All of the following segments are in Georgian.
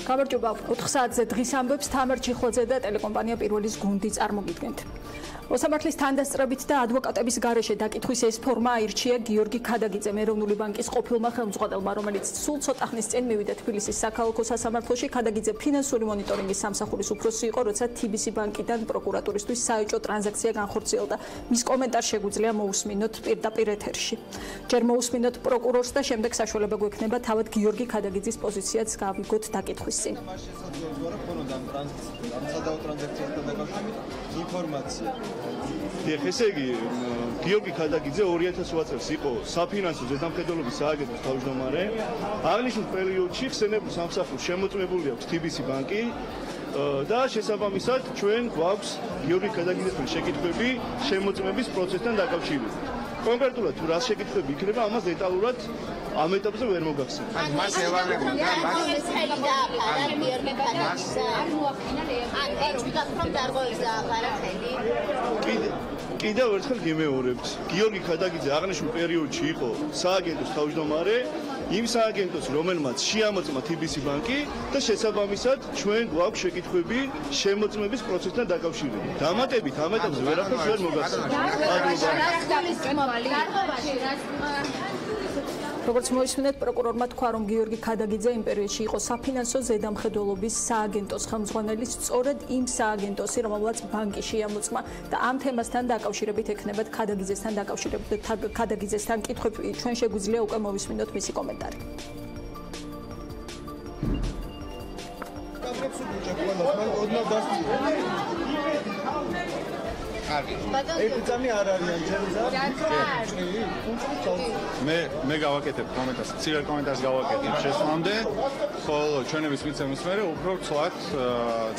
გამარჯობა 4 საათზე დღის ამბებს თამარ ჩიხოძე და ტელეკომპანია პირველის გუნდი წარმოგიდგენთ. მოსამართლის თანდასწრებით და ადვოკატების გარეშე დაკითხვის ეს ფორმა აირჩია გიორგი ქადაგიძემ ეროვნული ბანკის ყოფილმა ხელმძღვანელმა, რომელიც სულ ცოტა ხნის წინ მივიდა თბილისის საქალაქო სასამართლოში. ქადაგიძე ფინანსური მონიტორინგის სამსახურის უფროსი იყო, როცა TBC ბანკიდან პროკურატურისთვის საეჭვო ტრანზაქცია განხორციელდა. მის კომენტარს შეგვიძლია მოусმინოთ პირდაპირ ეთერში. ჯერ მოусმინოთ პროკურორს და შემდეგ საშუალება გვექნება თავად გიორგი ქადაგიძის პოზიციაც გავიგოთ დაკითხვის წინ. ინფორმაცია. ესე იგი, გიორგი ქადაგიძე 2008 წელს იყო საფინანსო ზედამხედველობის სააგენტოს თავმჯდომარე. აღნიშნულ პერიოდში ხსენებულ სამსახურს შემოწმებული აქვს TBC ბანკი და შესაბამისად ჩვენ გვაქვს გიორგი ქადაგიძესთან შეკითხვები შემოწმების პროცესთან დაკავშირებით. კონკრეტულად თუ რა შეკითხვები იქნება, ამას დეტალურად ამ ეტაპზე ვერ მოგახსენებ. მას ევარებოდა მას კიდევ ერთხელ გიმეორებთ. გიორგი ქადაგიძე აღნიშნულ პერიოდში იყო სააგენტოს თავმჯდომარე, იმ სააგენტოს, რომელმაც შეამოწმა TBC ბანკი და შესაბამისად ჩვენ გვაქვს შეკითხვები შემოწმების პროცესთან დაკავშირებით. დამატებით ამ ეტაპზე ვერაფერს ვერ მოგახსენებ. როგორც მოისმინეთ, პროკურორმა თქვა, რომ გიორგი ქადაგიძე იმ პერიოდში იყო საფინანსო ზედამხედველობის სააგენტოს ხელმძღვანელი, სწორედ იმ სააგენტოსი, რომელმაც ბანკი შეამოწმა და ამ თემასთან დაკავშირებით ექნებათ ქადაგიძესთან კითხვები. ჩვენ შეგვიძლია უკვე მოვისმინოთ მისი კომენტარი. ექუცამი არ არიან თემზა. მე გავაკეთებ კომენტარს, ცივ კომენტარს გავაკეთებ შესვამდე, ხოლო ჩვენების მიცემის მერე უფრო ცვლად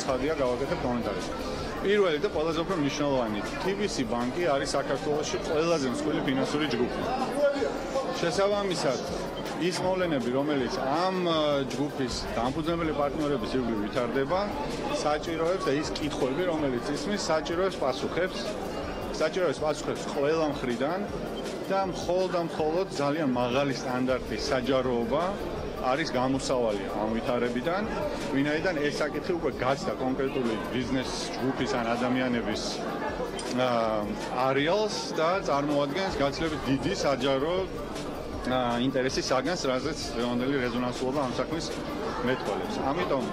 ცხადია გავაკეთებ კომენტარს. პირველი და ყველაზე უფრო მნიშვნელოვანი, TBC ბანკი არის საქართველოში ყველაზე მსხვილი ფინანსური ჯგუფი. შესაბამისად, ის მოვლენები, რომელიც ამ ჯგუფის დამფუძნებელი პარტნიორების ირგვლივ ვითარდება, საჭიროებს და ის კითხვები, რომელიც ისმის, საჭიროებს პასუხებს ყველა მხრიდან და მხოლოდ ძალიან მაღალი სტანდარტის საჯაროობა არის გამოსავალი ამ ვითარებიდან, ვინაიდან ეს საკითხი უკვე გაცდა კონკრეტული ბიზნეს ჯგუფის ან ადამიანების არეალს და წარმოადგენს გაცილებით დიდი საჯარო ინტერესის საგანს, რაზეც დღევანდელი რეზონანსულობა ამ საქმის მეტყველებს. ამიტომ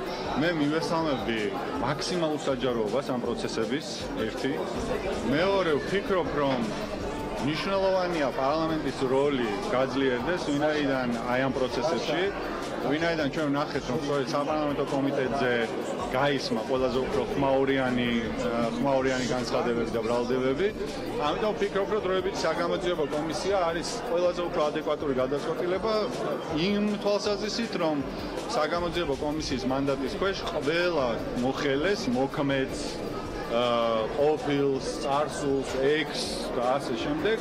მე მივესალმები მაქსიმალურ საჯაროობას ამ პროცესების ერთი. მეორე ვფიქრობ, რომ მნიშვნელოვანია პარლამენტის როლი გაძლიერდეს, ვინაიდან აი ამ პროცესებში, ვინაიდან ჩვენ ვნახეთ, რომ სწორედ საპარლამენტო კომიტეტზე გაისმა ყველაზე უფრო ხმაურიანი განცხადებები და ბრალდებები. ამიტომ ვფიქრობ, რომ დროებითი საგამოძიებო კომისია არის ყველაზე უფრო ადეკვატური გადაწყვეტილება იმ თვალსაზრისით, რომ საგამოძიებო კომისიის მანდატის ქვეშ ყველა მოხელეს, მოქმედს, ყოფილს, წარსულს, ექს და ასე შემდეგ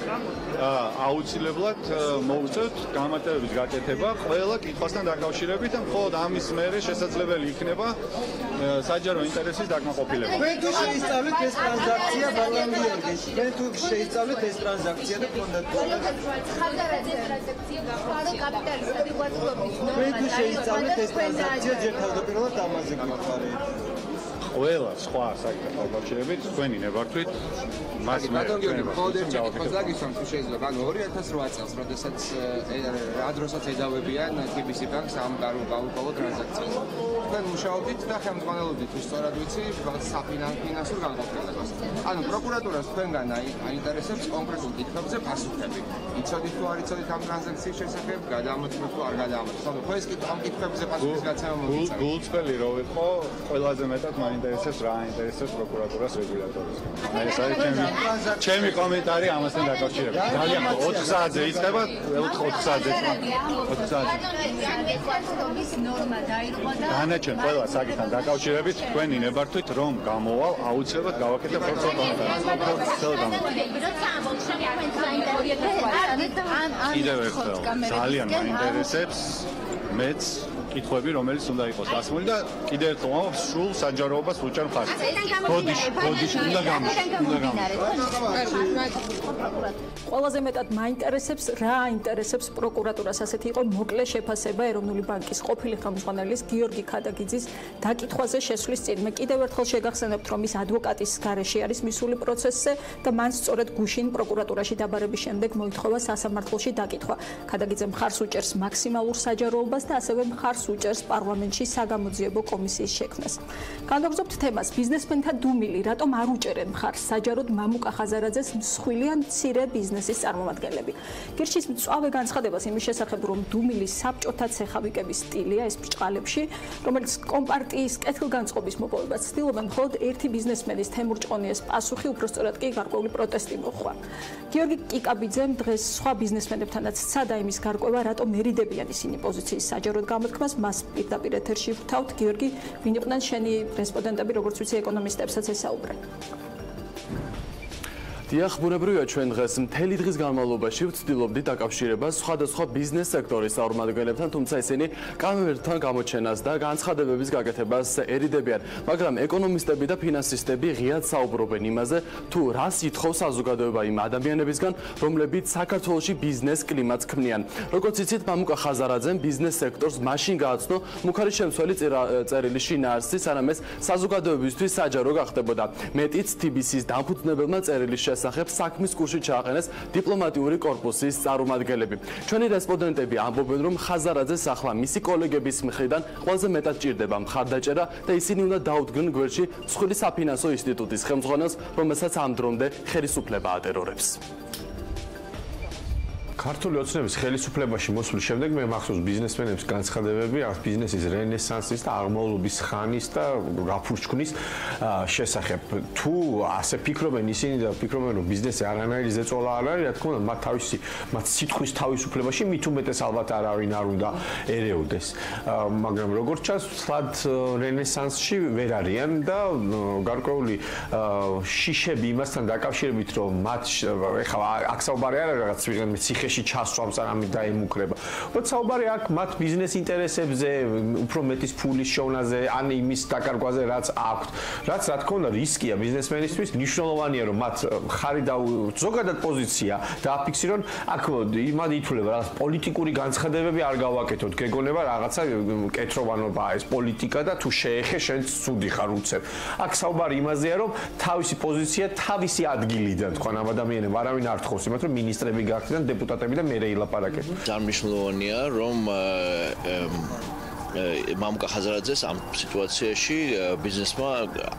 აუცილებლად მოუწევთ გამარტივების გაკეთება ყველა კითხვასთან დაკავშირებით და მხოლოდ ამის მერე შესაძლებელი იქნება საჯარო ინტერესის დაკმაყოფილება. თქვენ თუ შეისწავლეთ ეს ტრანზაქცია ბალანსიორში, თქვენ თუ შეისწავლეთ ეს ტრანზაქცია და კონდაკტი. თქვენ თუ შეისწავლეთ ეს ტრანზაქცია ჯერ თავდაპირველად ამაზე გვიხარეთ. ყველა სხვა საკითხთან დაკავშირებით თქვენი ნებართვით მას მე გაგისვამ თუ შეიძლება ანუ 2008 წელს როდესაც რა დროსაც ეძავებიან TBC ბანკს ამ გაურკვეველ ტრანზაქციას თქვენ მუშაობდით და ხელმძღვანელობდით სწორად ვიცი საფინანსურ განყოფილებას ანუ პროკურატურას თქვენგან აინტერესებს კონკრეტულ კითხვებზე პასუხები იცოდით თუ არ იცოდით ამ ტრანზაქციის შესახებ გადამოწმეთ თუ არ გადამოწმეთ ანუ ხო ეს ამ კითხვებზე პასუხის გაცემა მოგიწევთ გულწრფელი რო ვიყო ყველაზე მეტად მაინტერესებს რა აინტერესებს პროკურატურას რეგულატორს ეს არის ჩემი კომენტარი ამასთან დაკავშირებით. ძალიან 4 საათზე იწყება, 4 საათზე. 4 საათზე. დანარჩენ ყველა საკითხთან დაკავშირებით თქვენი ნებართვით რომ გამოვალ, აუცილებლად გავაკეთებ პროცესს კომენტარს. კიდევ ერთხელ ძალიან მაინტერესებს მეც კითხვები, რომელიც უნდა იყოს დასმული და კიდევ ერთხელ ვამბობ, სრულ საჯაროობას უჭერ მხარს. გოდიში უნდა ყველაზე მეტად მაინტერესებს რა აინტერესებს პროკურატურას, ასეთი იყო მოკლე შეფასება ეროვნული ბანკის ყოფილი ხელმძღვანელის გიორგი ქადაგიძის დაკითხვაზე შესვლის წინ. მე კიდევ ერთხელ შეგახსენებთ, რომ ის ადვოკატის გარეშე არის მისული პროცესზე და მან სწორედ გუშინ პროკურატურაში დაბარების შემდეგ მოითხოვა სასამართლოში დაკითხვა. ქადაგიძე მხარს უჭერს მაქსიმალურ საჯაროობას და ასევე მხარს უჭერს პარლამენტში საგამოძიებო კომისიის შექმნას. განვაგრძობთ თემას ბიზნესმენთა დუმილი, რატომ არ უჭერენ მხარს საჯაროდ მამუკა ხაზარაძეს მსხვილი ან მცირე ბიზნესის წარმომადგენლები. გირჩის მწვავე განცხადებას იმის შესახებ, რომ დუმილის საბჭოთა ცეხავიკების სტილია ეს ბრჭყალებში, რომელიც კომპარტიის კეთილგანწყობის მოპოვებას ცდილობენ, მხოლოდ ერთი ბიზნესმენის თემურ ჭყონიას პასუხი, უბრალოდ კი გარკვეული პროტესტი მოხდა. გიორგი კიკაბიძემ დღეს სხვა ბიზნესმენებთანაც სცადა იმის გარკვევა, რატომ მერიდებიან ისინი პოზიციის საჯაროდ გამოთქმას, მას პირდაპირ ეთერში ვთავთ. გიორგი, ვინ იყვნენ შენი რესპონდენტები, როგორც ვიცი, ეკონომისტებსაც ესაუბრენ. დიახ, ბუნებრივია ჩვენ დღეს მთელი დღის განმავლობაში ვცდილობდით დაკავშირებას სხვადასხვა ბიზნეს სექტორის წარმომადგენლებთან, თუმცა ისინი კამერებთან გამოჩენას და განცხადებების გაკეთებას ერიდებიან, მაგრამ ეკონომისტები და ფინანსისტები ღიად საუბრობენ იმაზე, თუ რას ითხოვს საზოგადოება იმ ადამიანებისგან, რომლებიც საქართველოში ბიზნეს კლიმატს ქმნიან. როგორც იცით, მამუკა ხაზარაძემ ბიზნეს სექტორს მაშინ გააცნო მუქარი შემცველი წერილი შინაარსი, სანამ ეს საზოგადოებისთვის საჯარო გახდებოდა. მეტიც TBC-ის დამფუძნებელმა წერილის შესახებ საქმის კურსში ჩააყენეს დიპლომატიური კორპუსის წარმომადგენლები. ჩვენი რესპონდენტები ამბობენ, რომ ხაზარაძეს ახლა მისი კოლეგების მხრიდან ყველაზე მეტად ჭირდება მხარდაჭერა და ისინი უნდა დაუდგნენ გვერდში მსხვილი საფინანსო ინსტიტუტის ხელმძღვანელს, რომელსაც ამ დრომდე ხელისუფლება ატერორებს. ქართული ოცნების ხელისუფლებაში მოსვლის შემდეგ მე მახსოვს ბიზნესმენების განცხადებები ამ ბიზნესის რენესანსის და აღმავლობის ხანის და გაფურჩქნის შესახებ. თუ ასე ფიქრობენ ისინი და ფიქრობენ, რომ ბიზნესი არანაირი ზეწოლა არ არის, რა თქმა უნდა, მათ სიტყვის თავისუფლებაში მით უმეტეს ალბათ არავინ არ უნდა ერეოდეს. მაგრამ როგორც ჩანს, სლად რენესანსში ვერ არიან და გარკვეული შიშები იმასთან დაკავშირებით, რომ მათ ეხლა აქ საუბარი არ არის რაღაც ვიღიმე ციხეში ჩასვამს არ ამით დაემუქრება. უბრალოდ საუბარი აქ მათ ბიზნეს ინტერესებზე, უფრო მეტის ფულის შოვნაზე, ან იმის დაკარგვაზე, რაც აქვთ. რაც რა თქმა უნდა რისკია ბიზნესმენისთვის, მნიშვნელოვანია რომ მათ ხარი და ზოგადად პოზიცია დააფიქსირონ, აქ იმად ითვლება რაღაც პოლიტიკური განცხადებები არ გავაკეთოთ, გეგონება რაღაცა კეთროვანობა ეს პოლიტიკა და თუ შეეხე შენ ცუდი ხარ უცებ. აქ საუბარი იმაზეა რომ თავისი პოზიცია თავისი ადგილიდან თქვენ ამ ადამიანებს არავინ არ თხოვს იმათ რომ მინისტრები გახდნენ დეპუტატები და მერე ილაპარაკებენ. Ძალიან რომ მამუკა ხაზარაძეს ამ სიტუაციაში ბიზნესმა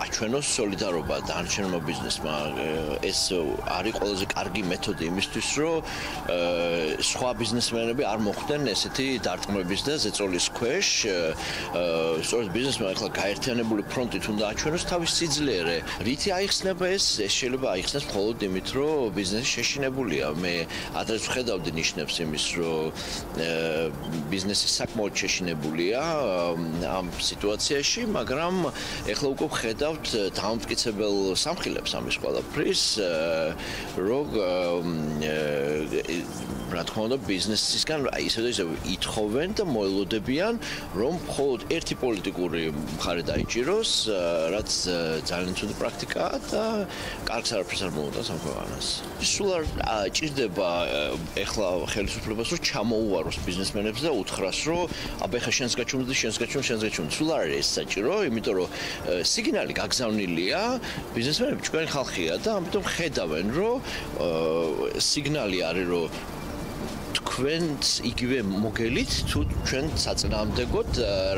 აჩვენოს სოლიდარობა დანარჩენმა ბიზნესმა. ეს არის ყველაზე კარგი მეთოდი იმისთვის, რომ სხვა ბიზნესმენები არ მოხვდნენ ესეთი დარტყმების და ზეწოლის ქვეშ. სწორედ ბიზნესმა ახლა გაერთიანებული ფრონტით უნდა აჩვენოს თავის სიძლიერე. რითი აიხსნება ეს შეიძლება აიხსნას მხოლოდ იმით, რომ ბიზნესი შეშინებულია. მე ადრეც ვხედავდი ნიშნებს იმის, რომ ბიზნესი საკმაოდ შეშინებულია ამ სიტუაციაში, მაგრამ ეხლა უკვე ვხედავთ დამამტკიცებელ სამხილებს ამის ყველაფრის, რომ რა თქმა უნდა ბიზნესისგან ისე და ისე ითხოვენ და მოელოდებიან, რომ მხოლოდ ერთი პოლიტიკური მხარე დაიჭიროს, რაც ძალიან ცუდი პრაქტიკაა და კარგს არაფერს არ მოუნდას ამ ქვეყანას. სულ არ ჭირდება ეხლა ხელისუფლებას, რომ ჩამოუვაროს ბიზნესმენებს და უთხრას, რომ აბა ეხლა შენს გაჩვენდი, შენს გაჩვენდი. სულ არ არის ეს საჭირო, იმიტომ რომ სიგნალი გაგზავნილია, ბიზნესმენები ჩვენი ხალხია და ამიტომ ხედავენ, რომ სიგნალი არის, რომ თქვენს იგივე მოგელით თუ ჩვენ საწინააღმდეგოდ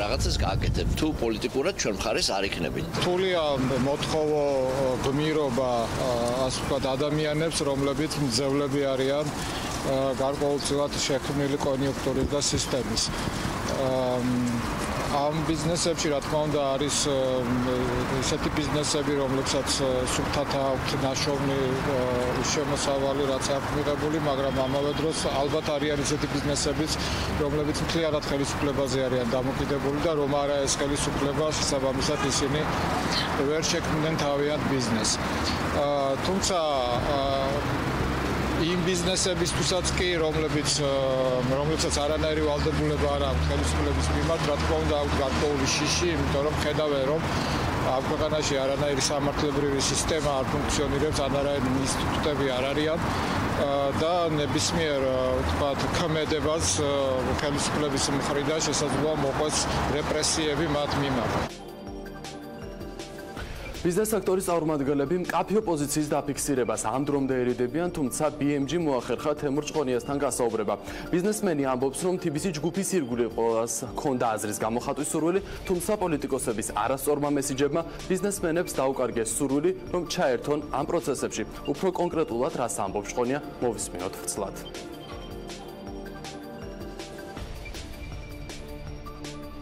რაღაცას გააკეთებთ თუ პოლიტიკურად ჩვენ მხარეს არ იქნებით. რთულია მოთხოვო გმირობა ასე ვთქვათ ადამიანებს, რომლებიც მძევლები არიან გარკვეულწილად შექმნილი კონიუნქტურის და სისტემის. ამ ბიზნესებში რა თქმა უნდა არის ისეთი ბიზნესები, რომლებსაც სუფთად აქვთ ნაშოვნი შემოსავალი, რაც აქვს მიღებული, მაგრამ ამავე დროს ალბათ არიან ისეთი ბიზნესებიც, რომლებიც მთლიანად ხელისუფლებაზე არიან დამოკიდებული და რომ არა ეს ხელისუფლება, შესაბამისად ისინი ვერ შექმნიან თავიანთ ბიზნესს. თუმცა იმ ბიზნესებისთვისაც კი, რომლებსაც არანაირი ვალდებულება არ აქვს ხელისუფლების მიმართ, რა თქმა უნდა, აქვს გარკვეული შიში, იმიტომ რომ ხედავენ, რომ ამ ქვეყანაში არანაირი სამართლებრივი სისტემა არ ფუნქციონირებს, არანაირი ინსტიტუტები არ არიან და ნებისმიერ ვთქვათ ქმედებას ხელისუფლების მხრიდან შესაძლოა მოყვეს რეპრესიები მათ მიმართ. Biznes sektორის წარმომადგენლები მკაფიო პოზიციის დაფიქსირებას ამ დრომდე ერიდებიან, თუმცა BMG მოახერხა თემურ ჭყონიასთან გასაუბრება. ბიზნესმენი ამბობს, რომ TBC ჯგუფის ირგვლივ ყოველას ჰქონდა აზრის გამოხატვის სურვილი, თუმცა პოლიტიკოსების არასწორმა მესიჯებმა ბიზნესმენებს დაუკარგეს სურვილი, რომ ჩაერთონ ამ პროცესებში. უფრო კონკრეტულად რას ამბობს ჭყონია, მოვისმინოთ ვრცლად.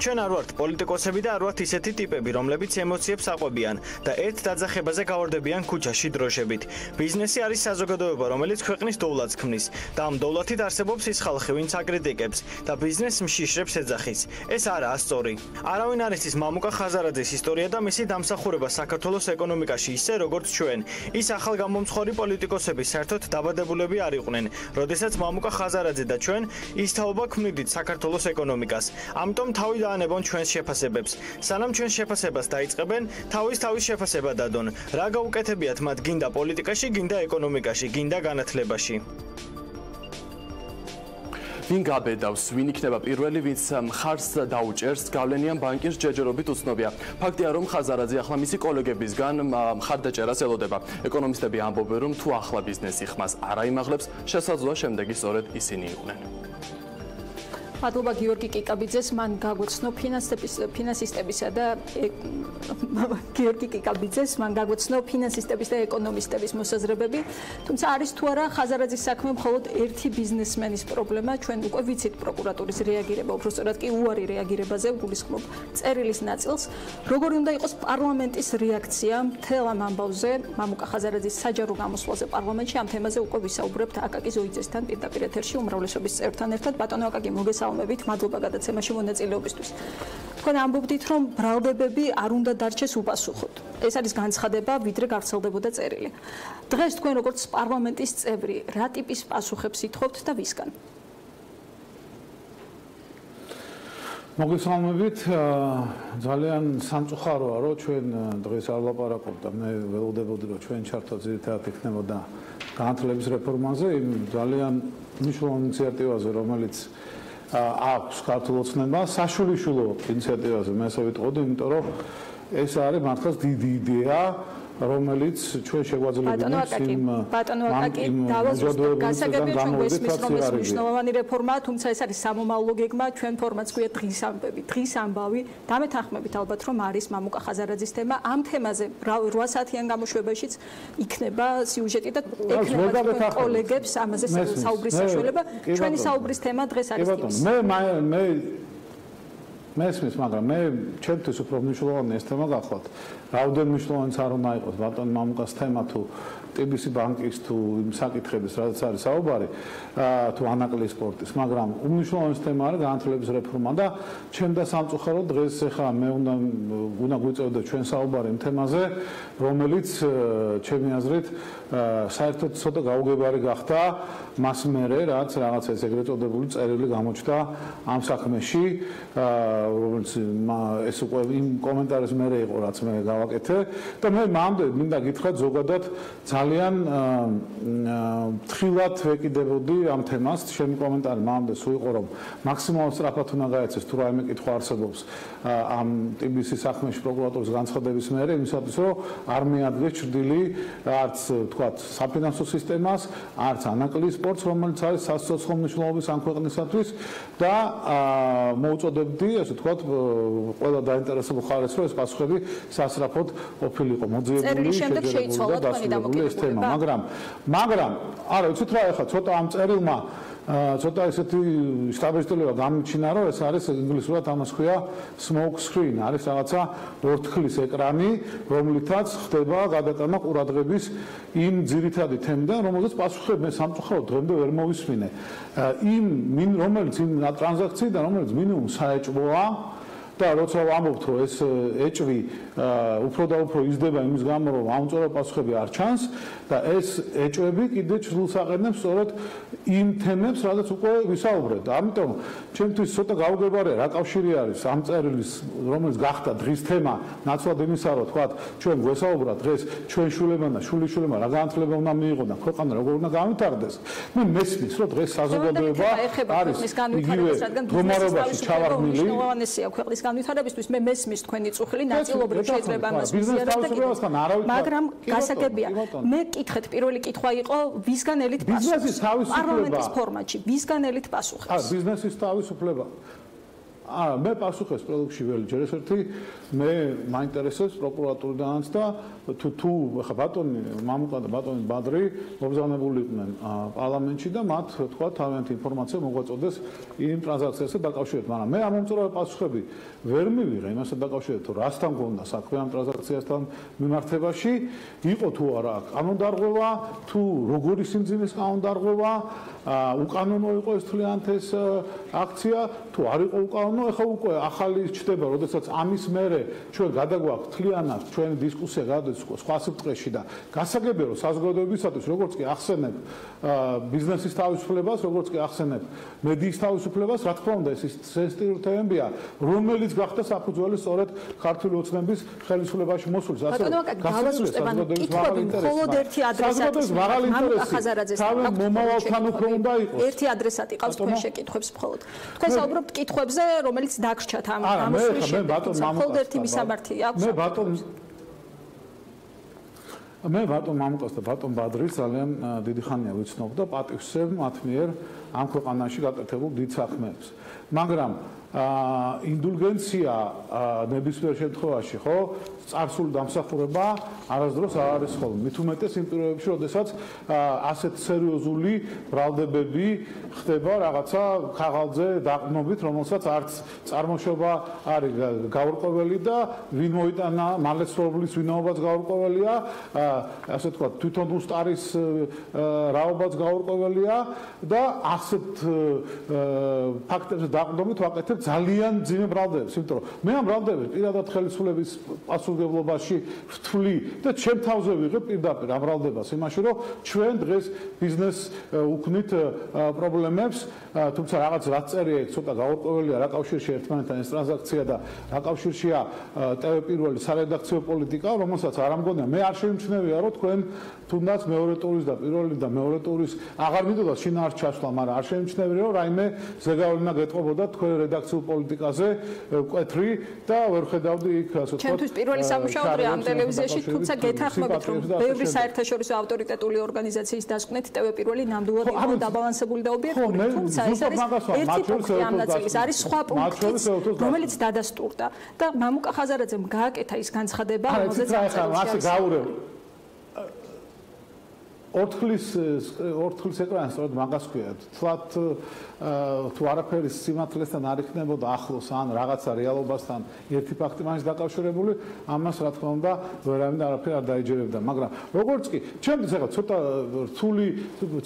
ჩვენ არ ვართ პოლიტიკოსები და არ ვართ ისეთი ტიპები, რომლებიც ემოციებს აყვებიან და ერთ დაძახებაზე გავარდებიან ქუჩაში დროშებით. ბიზნესი არის საზოგადოება, რომელიც ქვეყნის დოვლათს ქმნის და ამ დოვლათით არსებობს ის ხალხი, ვინც აკრიტიკებს და ბიზნესს მშიშრებს ეძახის. ეს არაა სწორი. არავინ არ იცის მამუკა ხაზარაძის ისტორია და მისი დამსახურება საქართველოს ეკონომიკაში ისე, როგორც ჩვენ. ის ახალგამომცხვარი პოლიტიკოსების საერთოდ დაბადებულები არ იყვნენ, როდესაც მამუკა ხაზარაძე და ჩვენ ისთაობა ქმნიდით საქართველოს ეკონომიკას. ამიტომ თავი ანებონ ჩვენს შეფასებებს. სანამ ჩვენს შეფასებას დაიწყებენ, თავის შეფასება დადონ. რა გაუკეთებიათ მათ გინდა პოლიტიკაში, გინდა ეკონომიკაში, გინდა განათლებაში. ვინ გაბედავს, ვინ იქნება პირველი, ვინც მხარს დაუჭერს, გავლენიან ბანკირს ჯერჯერობით უცნობია. ფაქტია, რომ ხაზარაძე ახლა მისი კოლეგებისგან მხარდაჭერას ელოდება. ეკონომისტები ამბობენ, რომ თუ ახლა ბიზნესი ხმას არ აიმაღლებს, შესაძლოა შემდეგი სწორედ ისინი იყვნენ. მადლობა გიორგი კიკაბიძეს, მან გაგვეცნო ფინანსისტებისა და გიორგი კიკაბიძეს, მან გაგვეცნო ფინანსისტების და ეკონომისტების მოსაზრებები, თუმცა არის თუ არა ხაზარაძის საქმე მხოლოდ ერთი ბიზნესმენის პრობლემა, ჩვენ უკვე ვიცით პროკურატურის რეაგირება, უბრალოდ კი უარი რეაგირებაზე გულისხმობ წერილის ნაწილს, როგორი უნდა იყოს პარლამენტის რეაქცია მთელ ამ ამბავზე, მამუკა ხაზარაძის საჯარო გამოსვლაზე პარლამენტში, ამ თემაზე უკვე ვისაუბრებთ აკაკი ზოიძესთან პირდაპირ ეთერში უმრავლესობის წევრთან ერთად. ბატონო აკაკი, მადლობა გადაცემაში მონაწილეობისთვის. თქვენ ამბობდით, რომ ბრალდებები არ უნდა დარჩეს უპასუხოდ. ეს არის განცხადება, ვიდრე გავრცელდებოდა წერილი. დღეს თქვენ როგორც პარლამენტის წევრი, რა ტიპის პასუხებს ითხოვთ და ვისგან? მოგესალმებით, ძალიან სამწუხაროა, რომ ჩვენ დღეს არ ვლაპარაკობთ და მე ველოდებოდი, რომ ჩვენ ჩართვა ძირითადად იქნებოდა განათლების რეფორმაზე, იმ ძალიან მნიშვნელოვან ინიციატივაზე, რომელიც აქვს ქართულ ოცნებას, საშვილიშვილო ინიციატივაზე მე ასე ვიტყოდი, იმიტომ რომ ეს არის მართლაც დიდი იდეა, რომელიც ჩვენ შეგვაძლევს ბატონო აკაკი დავაზუსტებ გასაგებია ჩვენ გვესმის რომ ეს მნიშვნელოვანი რეფორმაა, თუმცა ეს არის სამომავლო გეგმა, ჩვენ ფორმატს გვია დღის ამბები, დღის ამბავი, დამეთანხმებით ალბათ რომ არის მამუკა ხაზარაძის თემა, ამ თემაზე 8 საათიან გამოშვებაშიც იქნება სიუჟეტი და ექნება კოლეგებს ამაზე საუბრის საშუალება, ჩვენი საუბრის თემა დღეს არის ის. მესმის, მაგრამ მე ჩემთვის უფრო მნიშვნელოვანი ეს თემა გახლავთ. Raudem მნიშვნელოვანიც არ უნდა იყოს ბატონ მამუკას თემა თუ TBC ბანკის თუ იმ საკითხების, რაც არის საუბარი, თუ ანაკლიის სპორტის, მაგრამ უმნიშვნელოვანესი თემა არის განათლების რეფორმა და ჩემ და სამწუხაროდ დღეს ახლა მე უნდა გვიწევდეთ ჩვენ საუბარი იმ თემაზე, რომელიც ჩემი აზრით საერთოდ ცოტა გაუგებარი გახდა მას მერე, რაც რაღაც ეს ეგრეთ წოდებული წერილი გამოჩნდა ამ საქმეში, რომელიც ეს უკვე იმ კომენტარის მერე იყო, რაც მე გავაკეთე და მე მამდე მინდა გითხრათ ზოგადად ძალიან თხილად ვეკიდებოდი ამ თემას. ჩემი კომენტარი მამდე სულ იყო, რომ მაქსიმალურად სწრაფად უნდა გაეცეს თუ რაიმე კითხვა არსებობს ამ TBC საქმეში პროკურატურის განცხადების მერე, იმისათვის რომ არ მიადგეს ჭრილი არც თქვათ საფინანსო სისტემას, არც ანაკლიის სპორტს, რომელიც არის სასიცოცხლო მნიშვნელობის ამ ქვეყნისათვის და მოუწოდებდი, ასე თქვათ, ყველა დაინტერესებულ ხარეს, რომ ეს პასუხები სასწრაფოდ ყოფილიყო მოძიებული, შეჯერებული და დასრულებული ეს თემა, მაგრამ არა, ვიცით რა, ახლა ცოტა ამ წერილმა ცოტა ესეთი სტაბილიზება გამიჩინა, რომ ეს არის ინგლისურად ამას ქვია smoke screen, არის რაღაცა ორთქლის ეკრანი, რომლითაც ხდება გადატანა ყურადღების იმ ძირითადი თემიდან, რომელზეც პასუხები მე სამწუხაროდ დღემდე ვერ მოვისმინე. იმ რომელიც იმ ტრანზაქციიდან, რომელიც მინიმუმ საეჭვოა და როცა ვამბობთ, რომ ეს ეჭვი უფრო და უფრო იზრდება იმის გამო, რომ ამწუხარ პასუხები არ ჩანს და ეს ეჭვები კიდე ჩრდილს აყენებს სწორედ იმ თემებს, რადგან უკვე ვისაუბრეთ. ამიტომ ჩემთვის ცოტა გაუგებარია, რა კავშირი არის ამ წერილის, რომელიც გახდა დღის თემა, ნაცვლად იმისა, რომ თქვათ, ჩვენ გვესაუბრა დღეს ჩვენ შვილებმა და შვილიშვილებმა რა განათლება უნდა მიიღონ და ქვეყანა როგორ უნდა განვითარდეს. მე მესმის, რომ დღეს საზოგადოება არის იგივე მდგომარეობაში ჩავარდნილი. მნიშვნელოვანია ქვეყნის განვითარებისთვის. მე მესმის თქვენი წუხილი ნაწილობრივ შეიძლება ამას ვიზიაროთ, მაგრამ გასაგებია. მე კითხეთ, პირველი კითხვა იყო, ვისგან ელით პასუხს? პარლამენტის ფორმატში, ვისგან ელით პასუხს? ბიზნესის თავისუფლება. მე პასუხეს პროდუქტში ველი ჯერ ერთი მე მაინტერესებს პროკურატურიდანაც და თუ ხა ბატონი მამუკა და ბატონი ბადრი მობრძანებულიყვნენ პარლამენტში და მათ თქვა თავიანთი ინფორმაცია მოგვაწოდეს იმ ტრანზაქციასთან დაკავშირებით, მაგრამ მე ამ მომწვევ პასუხები ვერ მივიღე იმასთან დაკავშირებით, თუ რასთან გონდა საქმე ამ ტრანზაქციასთან მიმართებაში, იყო თუ არა კანონდარღვევა, თუ როგორი სიმძიმის კანონდარღვევა, უკანონო იყო ეს თლიანად ეს აქცია, თუ არ იყო უკანონო, ეხლა უკვე ახალი ჩდება, როდესაც ამის მერე ჩვენ გადაგვაქვს თლიანად ჩვენი დისკუსია გადადის სხვა სიბრტყეში და გასაგებია რომ საზოგადოებისათვის როგორც კი ახსენებ ბიზნესის თავისუფლებას, როგორც კი ახსენებ მედიის თავისუფლებას, რა თქმა უნდა ეს სენსიტიური თემებია, რომელიც გახდა საფუძველი სწორედ ქართული ოცნების ხელისუფლებაში მოსulis. ასე რომ გავაზუსტებან კითხვები მხოლოდ ერთი ადრესატის თავი მომავალთან უფრო უნდა იყოს. ერთი ადრესატი ყავს თქვენ შეკითხვებს მხოლოდ. თქვენ საუბრობთ კითხვებზე, რომელიც დაგრჩათ ამ გამოსვლის შემდეგ. მხოლოდ ერთი მისამართი აქვს. მე ბატონ მამუკას და ბატონ ბადრის ძალიან დიდი ხანია ვიცნობ და პატივსცემ მათ მიერ ამ ქვეყანაში გაკეთებულ დიდ საქმეებს. მაგრამ ინდულგენცია ნებისმიერ შემთხვევაში, ხო, წარსული დამსახურება არასდროს არ არის ხოლმე. მით უმეტეს იმ პირობებში, როდესაც ასეთ სერიოზული ბრალდებები ხდება რაღაცა ქაღალდზე დაყრდნობით, რომელსაც არც წარმოშობა არის გაურკვეველი და ვინ მოიტანა მალეცხოვრის ვინაობაც გაურკვეველია, ასე თქვა, თვითონ უსტარის რაობაც გაურკვეველია და ასეთ ფაქტებზე დაყრდნობით ვაკეთებ ძალიან ძიმე ბრალდებს, იმიტომ რომ მე ამ ბრალდებს პირადად ხელისუფლების პასუხისმგებლობაში ვთვლი და ჩემ თავზე ვიღებ პირდაპირ ამ ბრალდებას იმაში, რომ ჩვენ დღეს ბიზნეს უქმნით პრობლემებს, თუმცა რაღაც რაც წერია იქ ცოტა გაურკვეველია რა კავშირშია ერთმანეთთან ეს ტრანზაქცია და რა კავშირშია ტევე პირველი სარედაქციო პოლიტიკა, რომელსაც არ ამგონია მე არ შეიმჩნევია, რომ თქვენ თუნდაც მეორე ტურის და პირველი და მეორე ტურის აღარ მინდოდა შინაარს ჩასვლა, მაგრამ არ შეიმჩნევია, რომ რაიმე ზეგავლენა გეტყობოდა თქვენ რედაქციულ პოლიტიკაზე მკვეთრი და ვერ ხედავდი იქ ასე ვთქვათ. ჩემთვის პირველი სამუშაო დღე ამ ტელევიზიაში, თუმცა გეთანხმებით, რომ ბევრი საერთაშორისო ავტორიტეტული ორგანიზაციის დასკვნით ტევე პირველი ნამდვილად იყო დაბალანსებული და ობიექტური, თუმცა ეს არის ერთი პუნქტი ამ ნაწილის, არის სხვა პუნქტი, რომელიც დადასტურდა და მამუკა ხაზარაძემ გააკეთა ის განცხადება, რომელზეც ასე გაურევ ორთქლის ეკრანი სწორედ მაგას ქვია. თლათ თუ არაფერი სიმართლესთან არ იქნებოდა ახლოს ან რაღაცა რეალობასთან ერთი ფაქტი მაინც დაკავშირებული, ამას რა თქმა უნდა ვერავინ არაფერი არ დაიჯერებდა, მაგრამ როგორც კი ჩემთვის ახლა ცოტა რთული,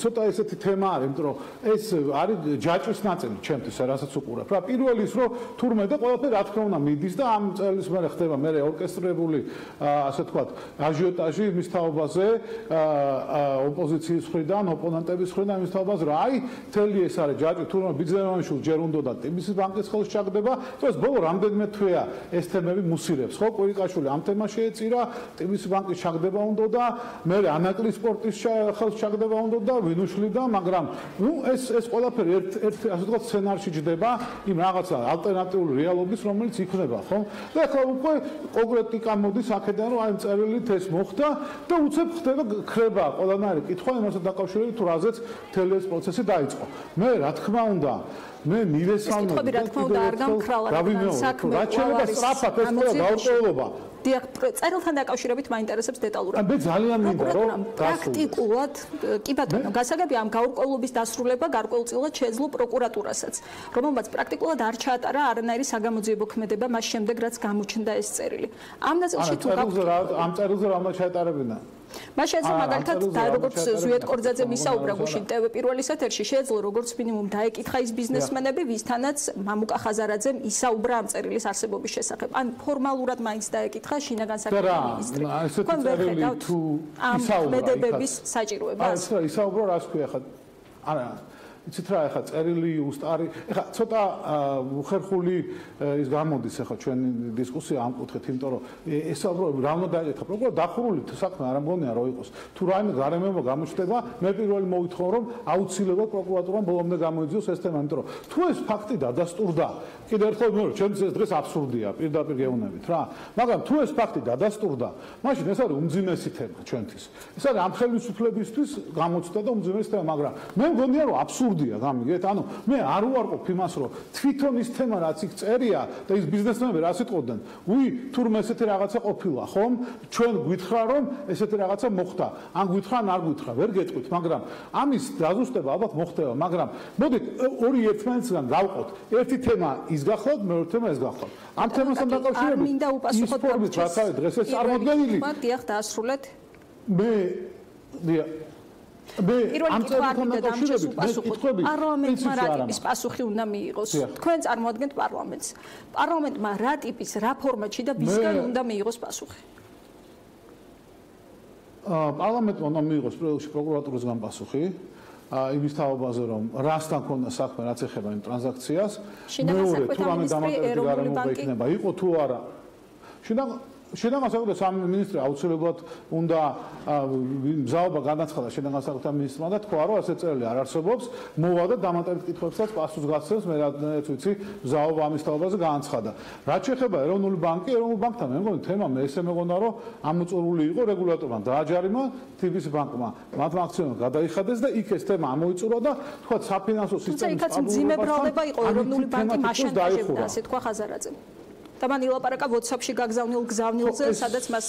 ცოტა ესეთი თემა არის, იმიტომ რომ ეს არის ჯაჭვის ნაწილი ჩემთვის, რასაც უყურებ. რა პირველი ის რომ თურმე და ყველაფერი რა თქმა უნდა მიდის და ამ წელს მე ხდება მე ორკესტრირებული ასე ვთქვათ აჟიოტაჟი მის თაობაზე ოპოზიციის მხრიდან, ოპონენტების მხრიდან იმის თაობაზე, რომ აი თელი ეს არის ჯაჭვი თურმე ბიძგანაშვილს ჯერ უნდა და ტიბისის ბანკის ხელში ჩაგდება, ეს ბოლო რამდენიმე თვეა ეს თემები მუსირებს, ხო? კვირიკაშვილი ამ თემას შეეწირა, ტიბისის ბანკის ჩაგდება უნდა და მე ანაკლის სპორტის ხელში ჩაგდება უნდა და ვინუშლიდა, მაგრამ ნუ ეს ყველაფერი ერთ ასე ვთქვათ სცენარში ჯდება იმ რაღაცა ალტერნატიული რეალობის, რომელიც იქნება, ხო? და ახლა უკვე კონკრეტიკა მოდის აქედან, რომ აი წერილით ეს მოხდა და უცებ ხდება ქრება ყველანაირი კითხვა იმასთან დაკავშირებით, თუ რაზეც მთელი ეს პროცესი დაიწყო. მე რა თქმა უნდა მე მივესალმები და რა თქმა უნდა არ გამქრალა საქმე რა შეიძლება სწრაფად ეს ყველა გაურკვევლობა დიახ წერილთან დაკავშირებით მაინტერესებს დეტალურად მე ძალიან მინდა რომ პრაქტიკულად კი ბატონო გასაგებია ამ გაურკვევლობის დასრულება გარკვეულწილად შეეძლო პროკურატურასაც რომელმაც პრაქტიკულად არ ჩაატარა არანაირი საგამოძიებო ქმედება მას შემდეგ რაც გამოჩნდა ეს წერილი ამ ნაწილში თუ ამ წერილზე რა უნდა ჩაეტარებინა მაშინ მაგალითად და როგორც ზვიად კორძაძე მისაუბრა გუშინ TV პირველის ეთერში შეეძლო როგორც მინიმუმ დაეკითხა ის ბიზნესმენები, ვისთანაც მამუკა ხაზარაძემ ისაუბრა ამ წერილის არსებობის შესახებ. ან ფორმალურად მაინც დაეკითხა შინაგან საქმეთა მინისტრი. თქვენ ვერ ხედავთ ამ მედებების საჭიროებას? ისაუბრა რას ქვია ხა? არა იცით რა ახლა წერილი უსტარი ახლა ცოტა უხერხული ის გამოდის ახლა ჩვენი დისკუსია ამ კუთხით იმიტომ რომ ესაუბრა რა უნდა დაეკითხა პროკურორ დახურული საქმე არ ამგონია რომ იყოს თუ რაიმე გარემოება გამოჩნდება მე პირველი მოვითხოვ რომ აუცილებლად პროკურატურამ ბოლომდე გამოიძიოს ეს თემა იმიტომ რომ თუ ეს ფაქტი დადასტურდა კიდევ ერთხელ მე ჩემთვის ეს დღეს აბსურდია პირდაპირ გეუბნებით რა მაგრამ თუ ეს ფაქტი დადასტურდა მაშინ ეს არის უმძიმესი თემა ჩვენთვის ეს არის ამ ხელისუფლებისთვის გამოცდა და უმძიმესი თემა მაგრამ მე მგონია რომ აბსურდია გამიგეთ ანუ მე არ უარყოფ იმას რომ თვითონ ის თემა რაც იქ წერია და ის ბიზნესმენები რას იტყობდნენ უი თურმე ესეთი რაღაცა ყოფილა ხომ ჩვენ გვითხრა რომ ესეთი რაღაცა მოხდა ან გვითხრა ან არ გვითხრა ვერ გეტყვით მაგრამ ამის დაზუსტება ალბათ მოხდება მაგრამ მოდით ორი ერთმანეთისგან გავყოთ ერთი თემა ის გახლავთ მეორე თემა ეს გახლავთ ამ თემასთან დაკავშირებით არ მინდა უპასუხოთ რაც არის დღეს ეს წარმოდგენილი დიახ დაასრულეთ მე პირველი კითხვა არ მინდა დამჭიროს უპასუხოთ პარლამენტმა რა ტიპის პასუხი უნდა მიიღოს თქვენ წარმოადგენთ პარლამენტს პარლამენტმა რა ტიპის რა ფორმატში და ვისგან უნდა მიიღოს პასუხი პარლამენტმა უნდა მიიღოს პირველში პროკურატურისგან პასუხი იმის თაობაზე რომ რასთან ქონდა საქმე რაც ეხება იმ ტრანზაქციას მეორე თუ რამე დამატებითი გარემოება იქნება იყო თუ არა შინაგან საქმეთა სამინისტრო აუცილებლად უნდა მზაობა განაცხადა შინაგან საქმეთა მინისტრმა და თქვა რომ ასე წერილი არ არსებობს მოვა და დამატებით კითხვებსაც პასუხს გასცემს მე რაც ვიცი მზაობა ამის თაობაზე განაცხადა რაც შეეხება ეროვნული ბანკთან მე მგონი თემა მე ესე მეგონა რომ ამოწურული იყო რეგულატორმა დააჯარიმა TBC ბანკმა მათმა აქციონერმა გადაიხადეს და იქ ეს თემა ამოიწურა და თქვა საფინანსო სისტემის იქაც მძიმე ბრალდება იყო ეროვნული ბანკი მაშინ დაჟებდა ასე თქვა ხაზარაძემ და მან ილაპარაკა WhatsApp-ში გაგზავნილ გზავნილზე, სადაც მას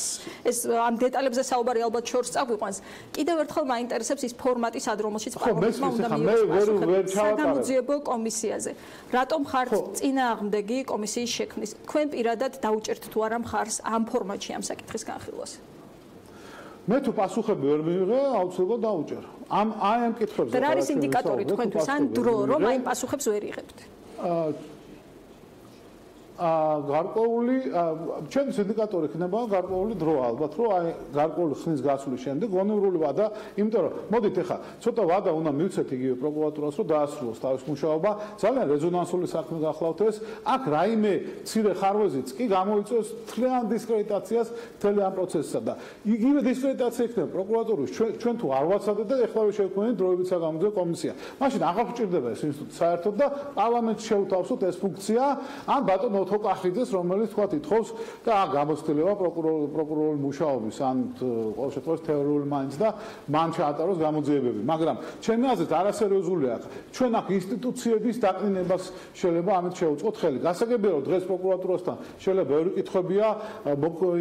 ეს ამ დეტალებზე საუბარი ალბათ შორს წაგვიყვანს. კიდევ ერთხელ მაინტერესებს ის ფორმატი სადრომლშიც პარლამენტმა უნდა მიიღოს საგამოძიებო კომისიაზე. რატომ ხართ წინააღმდეგი კომისიის შექმნის? თქვენ პირადად დაუჭერთ თუ არა მხარს ამ ფორმატში ამ საკითხის განხილვას? მე თუ პასუხები ვერ მივიღე, აუცილებლად დაუჭერ. ამ კითხვებზე და რა არის ინდიკატორი თქვენთვის ან დრო რომ აი პასუხებს ვერ იღებთ? გარკვეული ჩემი ინდიკატორი იქნება გარკვეული დრო ალბათ რომ აი გარკვეული ხნის გასვლის შემდეგ გონივრული ვადა იმიტომ რომ მოდით ახლა ცოტა ვადა უნდა მივცეთ იგივე პროკურატურას რომ დაასრულოს თავის მუშაობა ძალიან რეზონანსული საქმე გახლავთ ეს აქ რაიმე მცირე ხარვეზიც კი გამოიწვევს თლიან დისკრედიტაციას მთელი ამ პროცესსა და იგივე დისკრედიტაცია იქნება პროკურატურის ჩვენ თუ არ ვაცადეთ და ეხლა შევქმნით დროებით საგამოძიებო კომისია მაშინ აღარ გვჭირდება ეს ინსტიტუტი საერთოდ და პარლამენტში შევთავსოთ ეს ფუნქცია ან ბატონო თოკახიძეს რომელიც თქვა ითხოვს და გამოცდილება პროკურორული მუშაობის ან ყოველ შემთხვევაში თეორიული მაინც და მან ჩაატაროს გამოძიებები მაგრამ ჩემი აზრით არასერიოზულია ჩვენ აქ ინსტიტუციების დაყრდნობას შეიძლება ამით შევუწყოთ ხელი გასაგებია რომ დღეს პროკურატურასთან შეიძლება ბევრი კითხვებია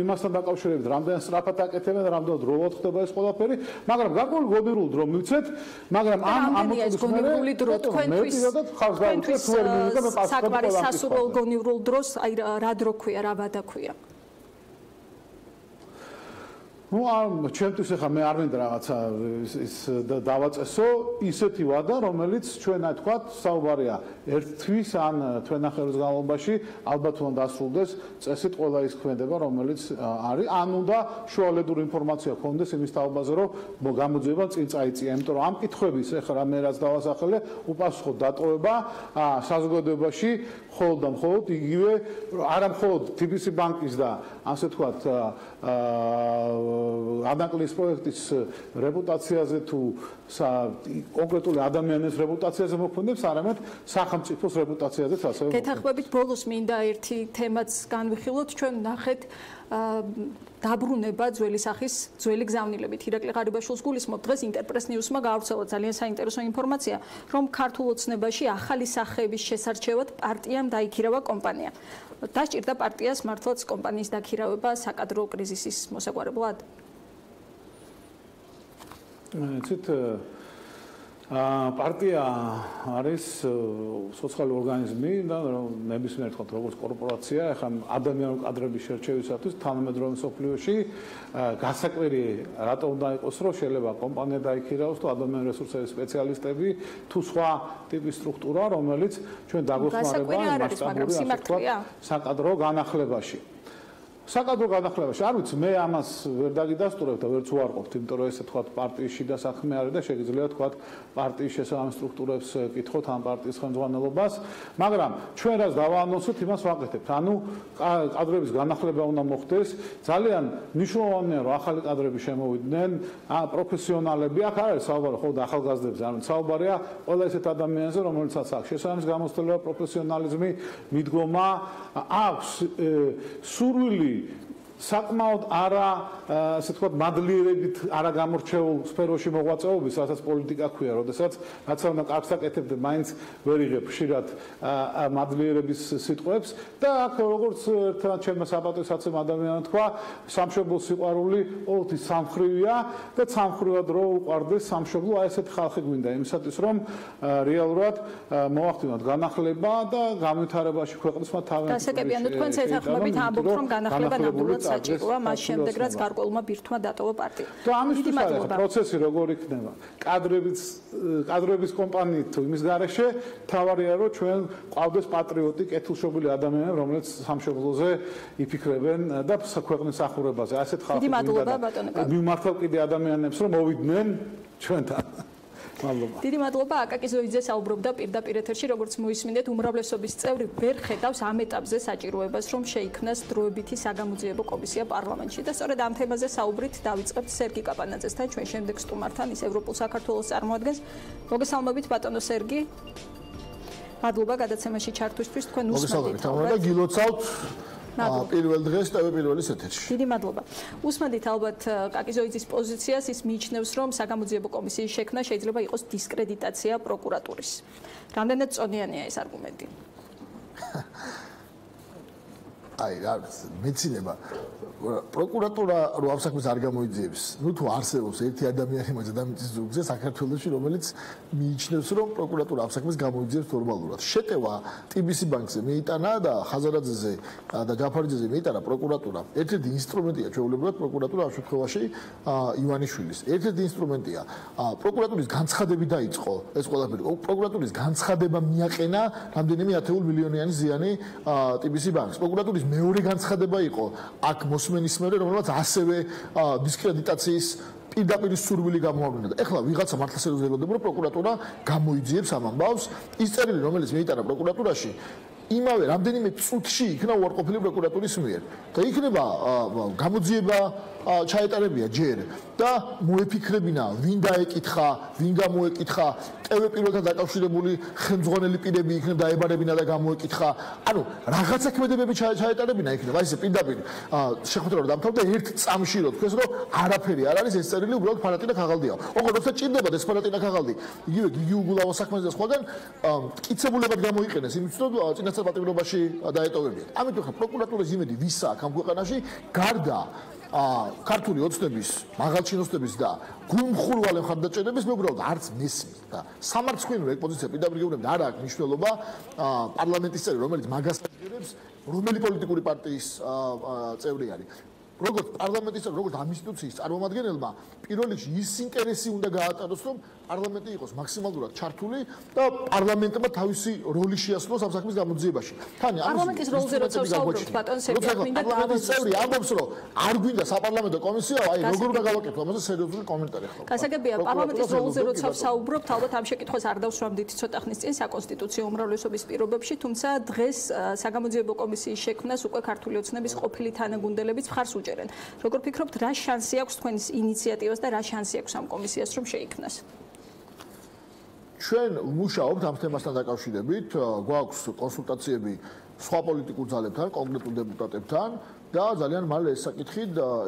იმასთან დაკავშირებით რამდენ სწრაფად აკეთებენ რამდენ დროულად ხდება ეს ყველაფერი მაგრამ გარკვეული გონივრული დრო მივცეთ მაგრამ ამ გონივრული დრო თქვენთვის საკვარი სასურველ გონივრულ დროს აი რა დრო ქვია, რა ვადა ქვია? ну ჩემთვის ახლა მე არ მინდა რაღაცა ის დავაწესო ისეთი ვადა რომელიც ჩვენ აი თქვა საუბარია ერთთვის ან თვენახევრის განმავლობაში ალბათ უნდა დასრულდეს წესით ყველა ის ქმედება რომელიც არის ან უნდა შუალედური ინფორმაცია ქონდეს იმის თაობაზე რომ გამოძიება წინ წაიწია იმიტომ რომ ამ კითხვების ახლა მე რაც დავასახელე უპასუხო დატოვება საზოგადოებაში მხოლოდ და მხოლოდ იგივე არა მხოლოდ TBC ბანკის და ასე თქვა ანაკლის პროექტის რეპუტაციაზე თუ კონკრეტული ადამიანის რეპუტაციაზე მოქმედებს, არამედ სახელმწიფოს რეპუტაციაზეც ასევე. გეთანხმებით ბოლოს მინდა ერთი თემაც განვიხილოთ, ჩვენ ნახეთ დაბრუნება ძველი სახის ძველი გზავნილებით. ირაკლი ღარიბაშვილს გულისხმობ დღეს ინტერპრეს ნიუსმა გაავრცელა ძალიან საინტერესო ინფორმაცია, რომ ქართულ ოცნებაში ახალი სახეების შესარჩევად პარტიამ დაიქირავა კომპანია. დასჭირდა პარტიას მართლაც კომპანიის დაქირავება საკადრო კრიზისის მოსაგვარებლად? ცით პარტია არის სოციალური ორგანიზმი და ნებისმიერ თქო როგორც კორპორაცია, ახლა ადამიანური კადრების შერჩევისათვის თანამედროვე მსოფლიოში გასაკვირი რატო უნდა იყოს, რომ შეიძლება კომპანია დაიქირაოს თუ ადამიანური რესურსების სპეციალისტები თუ სხვა ტიპის სტრუქტურა, რომელიც ჩვენ დაგვეხმარება მასშტაბური საკადრო განახლებაში. საკადრო განახლებაში არ ვიცი მე ამას ვერ დაგიდასტურებ და ვერც უარყოფთ, იმიტომ რომ ესე თქვა პარტიის შიდა საქმე არის და შეიძლება თქვა პარტიის შესაბამის სტრუქტურებს კითხოთ ამ პარტიის ხელმძღვანელობას, მაგრამ ჩვენ რაც დავაანონსოთ, იმას ვაკეთებთ. ანუ კადრების განახლება უნდა მოხდეს. ძალიან მნიშვნელოვანია რომ ახალი კადრები შემოვიდნენ, პროფესიონალები. აქ არ არის საუბარი ხო და ახალგაზრდებზე, არამედ საუბარია ყველა ესეთ ადამიანზე, რომელსაც აქვს შესაბამის გამოცდილება, პროფესიონალიზმი, მიდგომა, აქვს სურვილი საკმაოდ არა, ასე ვთქვათ, მადლიერებით არა გამორჩეულ სფეროში მოღვაწეობის, რასაც პოლიტიკა ქვია, როდესაც რაც უნდა კარგს აკეთებდე, მაინც ვერ იღებ ხშირად მადლიერების სიტყვებს და აქ როგორც ერთად ჩემმა საპატიო ადამიანმა თქვა, სამშობლოს სიყვარული ყოველთვის სამხრივია და სამხრივად რო უყვარდეს სამშობლო, აი ესეთი ხალხი გვინდა იმისათვის, რომ რეალურად მოახდინოთ განახლება და განვითარებაში ქვეყნისმა თავიანთი დასაკებია, ნუ თქვენც ეთანხმებით ამბობთ, რომ განახლება ნამდვილად საჭიროა მას შემდეგ რაც გარკვეულმა ბირთვმა დატოვა პარტია. და ამისთვის არის პროცესი როგორ იქნება? კადრების კომპანიით თუ იმის გარეშე თავარია რომ ჩვენ ყავდეს პატრიოტი, კეთილშობილი ადამიანები, რომლებიც სამშობლოზე იფიქრებენ და ქვეყნის ახურებაზე. ასეთ ხალხი მიმართავ კიდე ადამიანებს რომ მოვიდნენ ჩვენთან. დიდი მადლობა. აკაკი ზოიძე საუბრობდა პირდაპირ ეთერში, როგორც მოისმინეთ, უმრავლესობის წევრი ვერ ხედავს ამ ეტაპზე საჭიროებას, რომ შეიქმნას დროებითი საგამოძიებო კომისია პარლამენტში და სწორედ ამ თემაზე საუბრით დავიწყებთ სერგი კაპანაძესთან, ჩვენ შემდეგ სტუმართან, ის ევროპულ საქართველოს წარმოადგენს. მოგესალმებით ბატონო სერგი. მადლობა გადაცემაში ჩართვისთვის, თქვენ უსმენთ. და გილოცავთ პირველ დღეს და პირველის ეთერში. დიდი მადლობა. უსმენთ ალბათ კაკი ზოიძის პოზიციას, ის მიიჩნევს, რომ საგამოძიებო კომისიის შექმნა შეიძლება იყოს დისკრედიტაცია პროკურატურის. რამდენად წონიანია ეს არგუმენტი? აი, მეცინება პროკურატურა რო ამ საქმეს არ გამოიძიებს, ნუ თუ არსებობს ერთი ადამიანი მაგ ადამიანის ზურგზე საქართველოში, რომელიც მიიჩნევს, რომ პროკურატურა ამ საქმეს გამოიძიებს ნორმალურად. შეტევა TBC ბანკზე მიიტანა და ხაზარაძეზე და ჯაფარიძეზე მიიტანა პროკურატურა. ერთ-ერთი ინსტრუმენტია ჩვეულებრივად პროკურატურა ამ შემთხვევაში ივანიშვილის. ერთ-ერთი ინსტრუმენტია პროკურატურის განცხადები დაიწყო ეს ყველაფერი. პროკურატურის განცხადება მიაყენა რამდენიმე ათეულ მილიონიანი ზიანი TBC ბანკს. პროკურატურის მეორე განცხადება იყო აქ მოსმენის მერე, რომელსაც ასევე დისკრედიტაციის პირდაპირ სურვილი გამოავლინა და ეხლა ვიღაცა მართლა სერიოზულად ველოდება, რომ პროკურატურა გამოიძიებს ამ ამბავს. ის წერილი, რომელიც მიიტანა პროკურატურაში, იმავე რამდენიმე წუთში იქნა უარყოფილი პროკურატურის მიერ და იქნება გამოძიება ჩაეტარებია ჯერ და მოეფიქრებინა ვინ დაეკითხა, ვინ გამოეკითხა, ტევ პირველთან დაკავშირებული ხელმძღვანელი პირები იქნება დაებარებინა და გამოეკითხა. ანუ რაღაცა ქმედებები ჩაეტარებინა იქნება. აი ესე პირდაპირ შეხვედრა რომ დამთავრდა ერთ წამში რომ თქვენს რომ არაფერი არ არის ეს წერილი უბრალოდ ფანატინა ქაღალდია. ოღონდ როცა ჭირდება ეს ფანატინა ქაღალდი, იგივე გიგი უგულავოს საქმეზე და სხვაგან მტკიცებულებად გამოიყენეს იმით რომ წინასწარ პატრიოტობაში დაეტოვებიათ. ამიტომ ხა პროკურატურის იმედი ვისა აქ ამ ქვეყანაში გარდა ქართული ოცნების, მაღალჩინოსნების და გულმხურვალე მხარდაჭერების მე უბრალოდ არც მესმის და სამარცხვინო ეკპოზიცია პირდაპირ გეუბნები და არ აქვს მნიშვნელობა პარლამენტის წევრი, რომელიც მაგას აღიარებს, რომელი პოლიტიკური პარტიის წევრი არის. როგორც პარლამენტის წევრი, როგორც ამ ინსტიტუციის წარმომადგენელმა, პირველ რიგში ის ინტერესი უნდა გაატაროს, რომ პარლამენტი იყოს მაქსიმალურად ჩართული და პარლამენტმა თავისი როლი შეასრულოს ამ საქმის გამოძიებაში. პარლამენტის როლზე როცა საუბრობთ, ბატონ სერგი, მინდა პარლამენტის წევრი ამბობს, რომ არ გვინდა საპარლამენტო კომისია, აი როგორ უნდა გავაკეთო, ამაზე სერიოზული კომენტარი ხდება. გასაგებია, პარლამენტის როლზე როცა საუბრობთ, ალბათ ამ შეკითხვას არ დავსვამდით ცოტა ხნის წინ საკონსტიტუციო უმრავლესობის პირობებში, თუმცა დღეს საგამოძიებო კომისიის შექმნას უკვე ქართული ოცნების ყოფილი თანაგუნდელებიც მხარს უჭერენ. როგორ ფიქრობთ, რა შანსი აქვს თქვენის ინიციატივას და რა შანსი აქვს ამ კომისიას რომ შეიქმნას? ჩვენ ვმუშაობთ ამ თემასთან დაკავშირებით, გვაქვს კონსულტაციები სხვა პოლიტიკურ ძალებთან, კონკრეტულ დეპუტატებთან და ძალიან მალე ეს საკითხი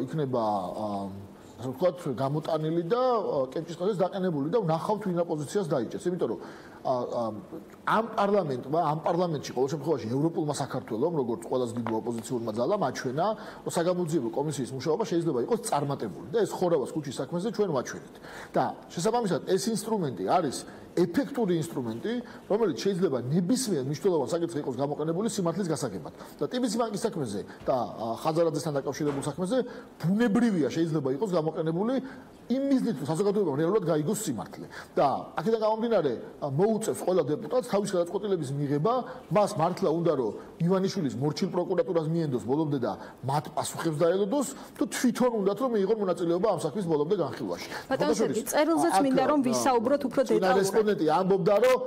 იქნება ასე ვთქვათ, გამოტანილი და კენჭისყრაზე დაყენებული და ვნახავთ ვინა პოზიციას დაიჭერს. იმიტომ რომ ამ პარლამენტში ყოველ შემთხვევაში ევროპულმა საქართველომ, როგორც ყველაზე დიდ ოპოზიციურმა ძალამ აჩვენა, რომ საგამოძიებო კომისიის მუშაობა შეიძლება იყოს წარმატებული და ეს ხორავას ქუჩის საქმეზე ჩვენ ვაჩვენეთ. და შესაბამისად ეს ინსტრუმენტი არის ეფექტური ინსტრუმენტი, რომელიც შეიძლება ნებისმიერ მნიშვნელოვან საკითხზე იყოს გამოყენებული სიმართლის გასაგებად. და ტიბის ბანკის საქმეზე და ხაზარაძესთან დაკავშირებულ საქმეზე ბუნებრივია შეიძლება იყოს გამოყენებული იმ მიზნით, რომ საზოგადოებამ რეალურად გაიგოს სიმართლე. და აქედან გამომდინარე მოუწევს ყველა დეპუტატს თავის გადაწყვეტილების მიღება, მას მართლა უნდა რომ ივანიშვილის მორჩილ პროკურატურას მიენდოს ბოლომდე და მათ პასუხებს დაელოდოს, თუ თვითონ უნდათ რომ მიიღონ მონაწილეობა ამ საქმის ბოლომდე განხილვაში. ბატონო სერგი, წერილზეც მინდა რომ ვისაუბროთ უფრო დეტალურად. რესპონდენტი ამბობდა რომ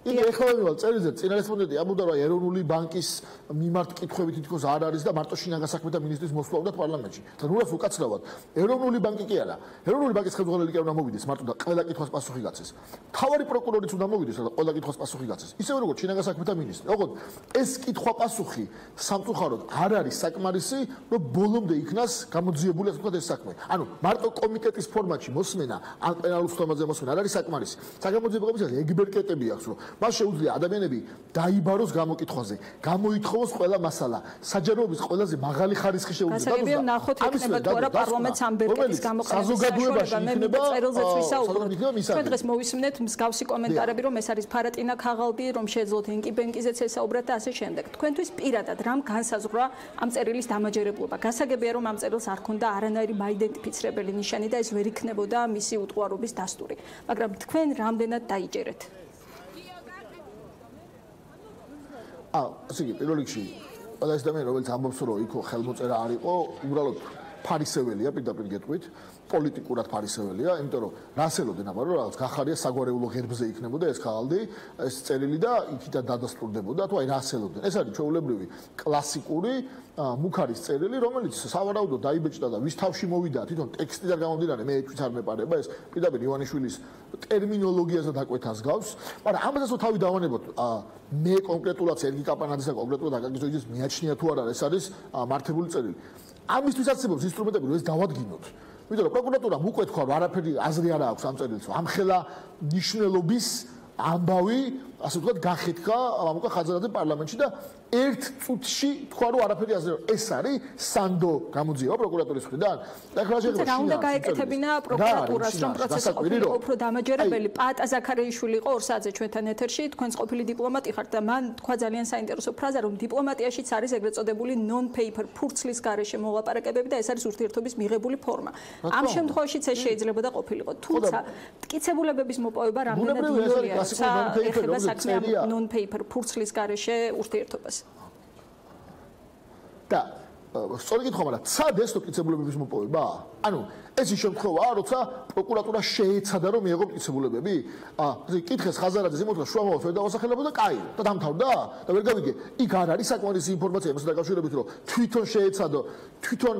იგი ეხლა მივალ წერილზე წინა რესპონდენტი ამბობდა რომ ეროვნული ბანკის მიმართ კითხვები თითქოს არ არის და მარტო შინაგან საქმეთა მინისტრის მოსვლა უნდა პარლამენტში. და ნურას უკაცრავად ეროვნული ბანკი კი არა. ეროვნული ბანკის ხელმძღვანელი კი არ უნდა მოვიდეს მარტო და ყველა კითხვას პასუხი გაცეს. მთავარი პროკურორიც უნდა მოვიდეს და ყველა კითხვას პასუხი გაცეს. ისევე როგორც შინაგან საქმეთა მინისტრი. ოღონდ ეს კითხვა პასუხი სამწუხაროდ არ არის საკმარისი, რომ ბოლომდე იქნას გამოძიებული ასე ვთქვათ ეს საქმე. ანუ მარტო კომიტეტის ფორმატში მოსმენა, ან პენალურ სხდომაზე მოსმენა არ არის საკმარისი. საგამოძიებო კომისიას ეგბერკეტები აქვს, რომ მას შეუძლია ადამიანები დაიბაროს გამოკითხვაზე, გამოითხოვოს ყველა მასალა, საჯაროების ყველაზე მაღალი ხარისხი შეუძლია. გასაგებია ვნახოთ იქნება თუ არა პარლამენტს ამ ბერკეტის გამოყენების საშუალება. მე მინდა წერილზეც ვისაუბროთ. ჩვენ დღეს მოვისმენთ მსგავსი კომენტარები, რომ ეს არის ფარატინა ქაღალდი, რომ შეეძლოთ ენკი ბენკიზეც ესაუბრათ და ასე შემდეგ. თქვენთვის პირადად რამ განსაზღვრა ამ წერილის დამაჯერებლობა? გასაგებია რომ ამ წერილს არ ქონდა არანაირი მაიდენტიფიცირებელი ნიშანი და ეს ვერ იქნებოდა მისი უტყუარობის დასტური. მაგრამ თქვენ რამდენად დაიჯერეთ? ასე იგი პირველ რიგში ყველა ეს ადამიანი რომელიც ამბობს რომ იქო ხელმოწერა არ იყო უბრალოდ ფარისეველია პირდაპირ გეტყვით პოლიტიკურად ფარისეველია იმიტომ რომ რასელოდენ აბა რომ რაღაც გახარია საგვარეულო ღერბზე იქნებოდა ეს ხალდი ეს წერილი და იქიდან დადასტურდებოდა თუ აი რასელოდენ ეს არის ჩვეულებრივი კლასიკური მუქარის წერილი რომელიც სავარაუდოდ დაიბეჭდა და ვის თავში მოვიდა თვითონ ტექსტიდან გამომდინარე მე ეჭვიც არ მეპარება ეს პირდაპირ ივანიშვილის ტერმინოლოგიაზე დაკვეთას გავს მაგრამ ამასაც რო თავი დავანებოთ მე კონკრეტულად სერგი კაპანაძისა კონკრეტულად აკაკიძის მიაჩნია თუ არა ეს არის მართებული წერილი ამისთვის არსებობს ინსტრუმენტები რომ ეს დავადგინოთ იმიტომ რომ პროკურატურამ უკვე თქვა რომ არაფერი აზრი არ აქვს ამ წერილს ამხელა ნიშნულობის ამბავი ასე ვთქვათ გახეთქა ამუკა ხაზარაძე პარლამენტში და ერთ წუთში თქვა რომ არაფერი აზრი ეს არის სანდო გამოძიება პროკურატურის მხრიდან და ახლა შეიძლება რა უნდა გაეკეთებინა პროკურატურას რომ პროცესი ყოფილიყო უფრო დამაჯერებელი პატა ზაქარიაშვილი იყო 2 საათზე ჩვენთან ეთერში თქვენს ყოფილი დიპლომატი ხართ და მან თქვა ძალიან საინტერესო ფრაზა რომ დიპლომატიაშიც არის ეგრეთ წოდებული non-paper ფურცლის გარეშე მოლაპარაკებები და ეს არის ურთიერთობის მიღებული ფორმა ამ შემთხვევაშიც ეს შეიძლება და ყოფილიყო თუმცა მტკიცებულებების მოპოვება რამდენად იოლია ეხება საქმე non-paper ფურცლის გარეშე ურთიერთობას და სწორი კითხვა, მაგრამ ცად ეს მტკიცებულებების მოპოვება? ანუ ეს ის შემთხვევაა, როცა პროკურატურა შეეცადა რომ მიეღო მტკიცებულებები? კითხეს ხაზარაძეს იმოთქვა შუამავას ვერ დავასახელებოდა, კაი, და დამთავრდა და ვერ გავიგე. იქ არ არის საკმარისი ინფორმაცია იმასთან დაკავშირებით, რომ თვითონ შეეცადო, თვითონ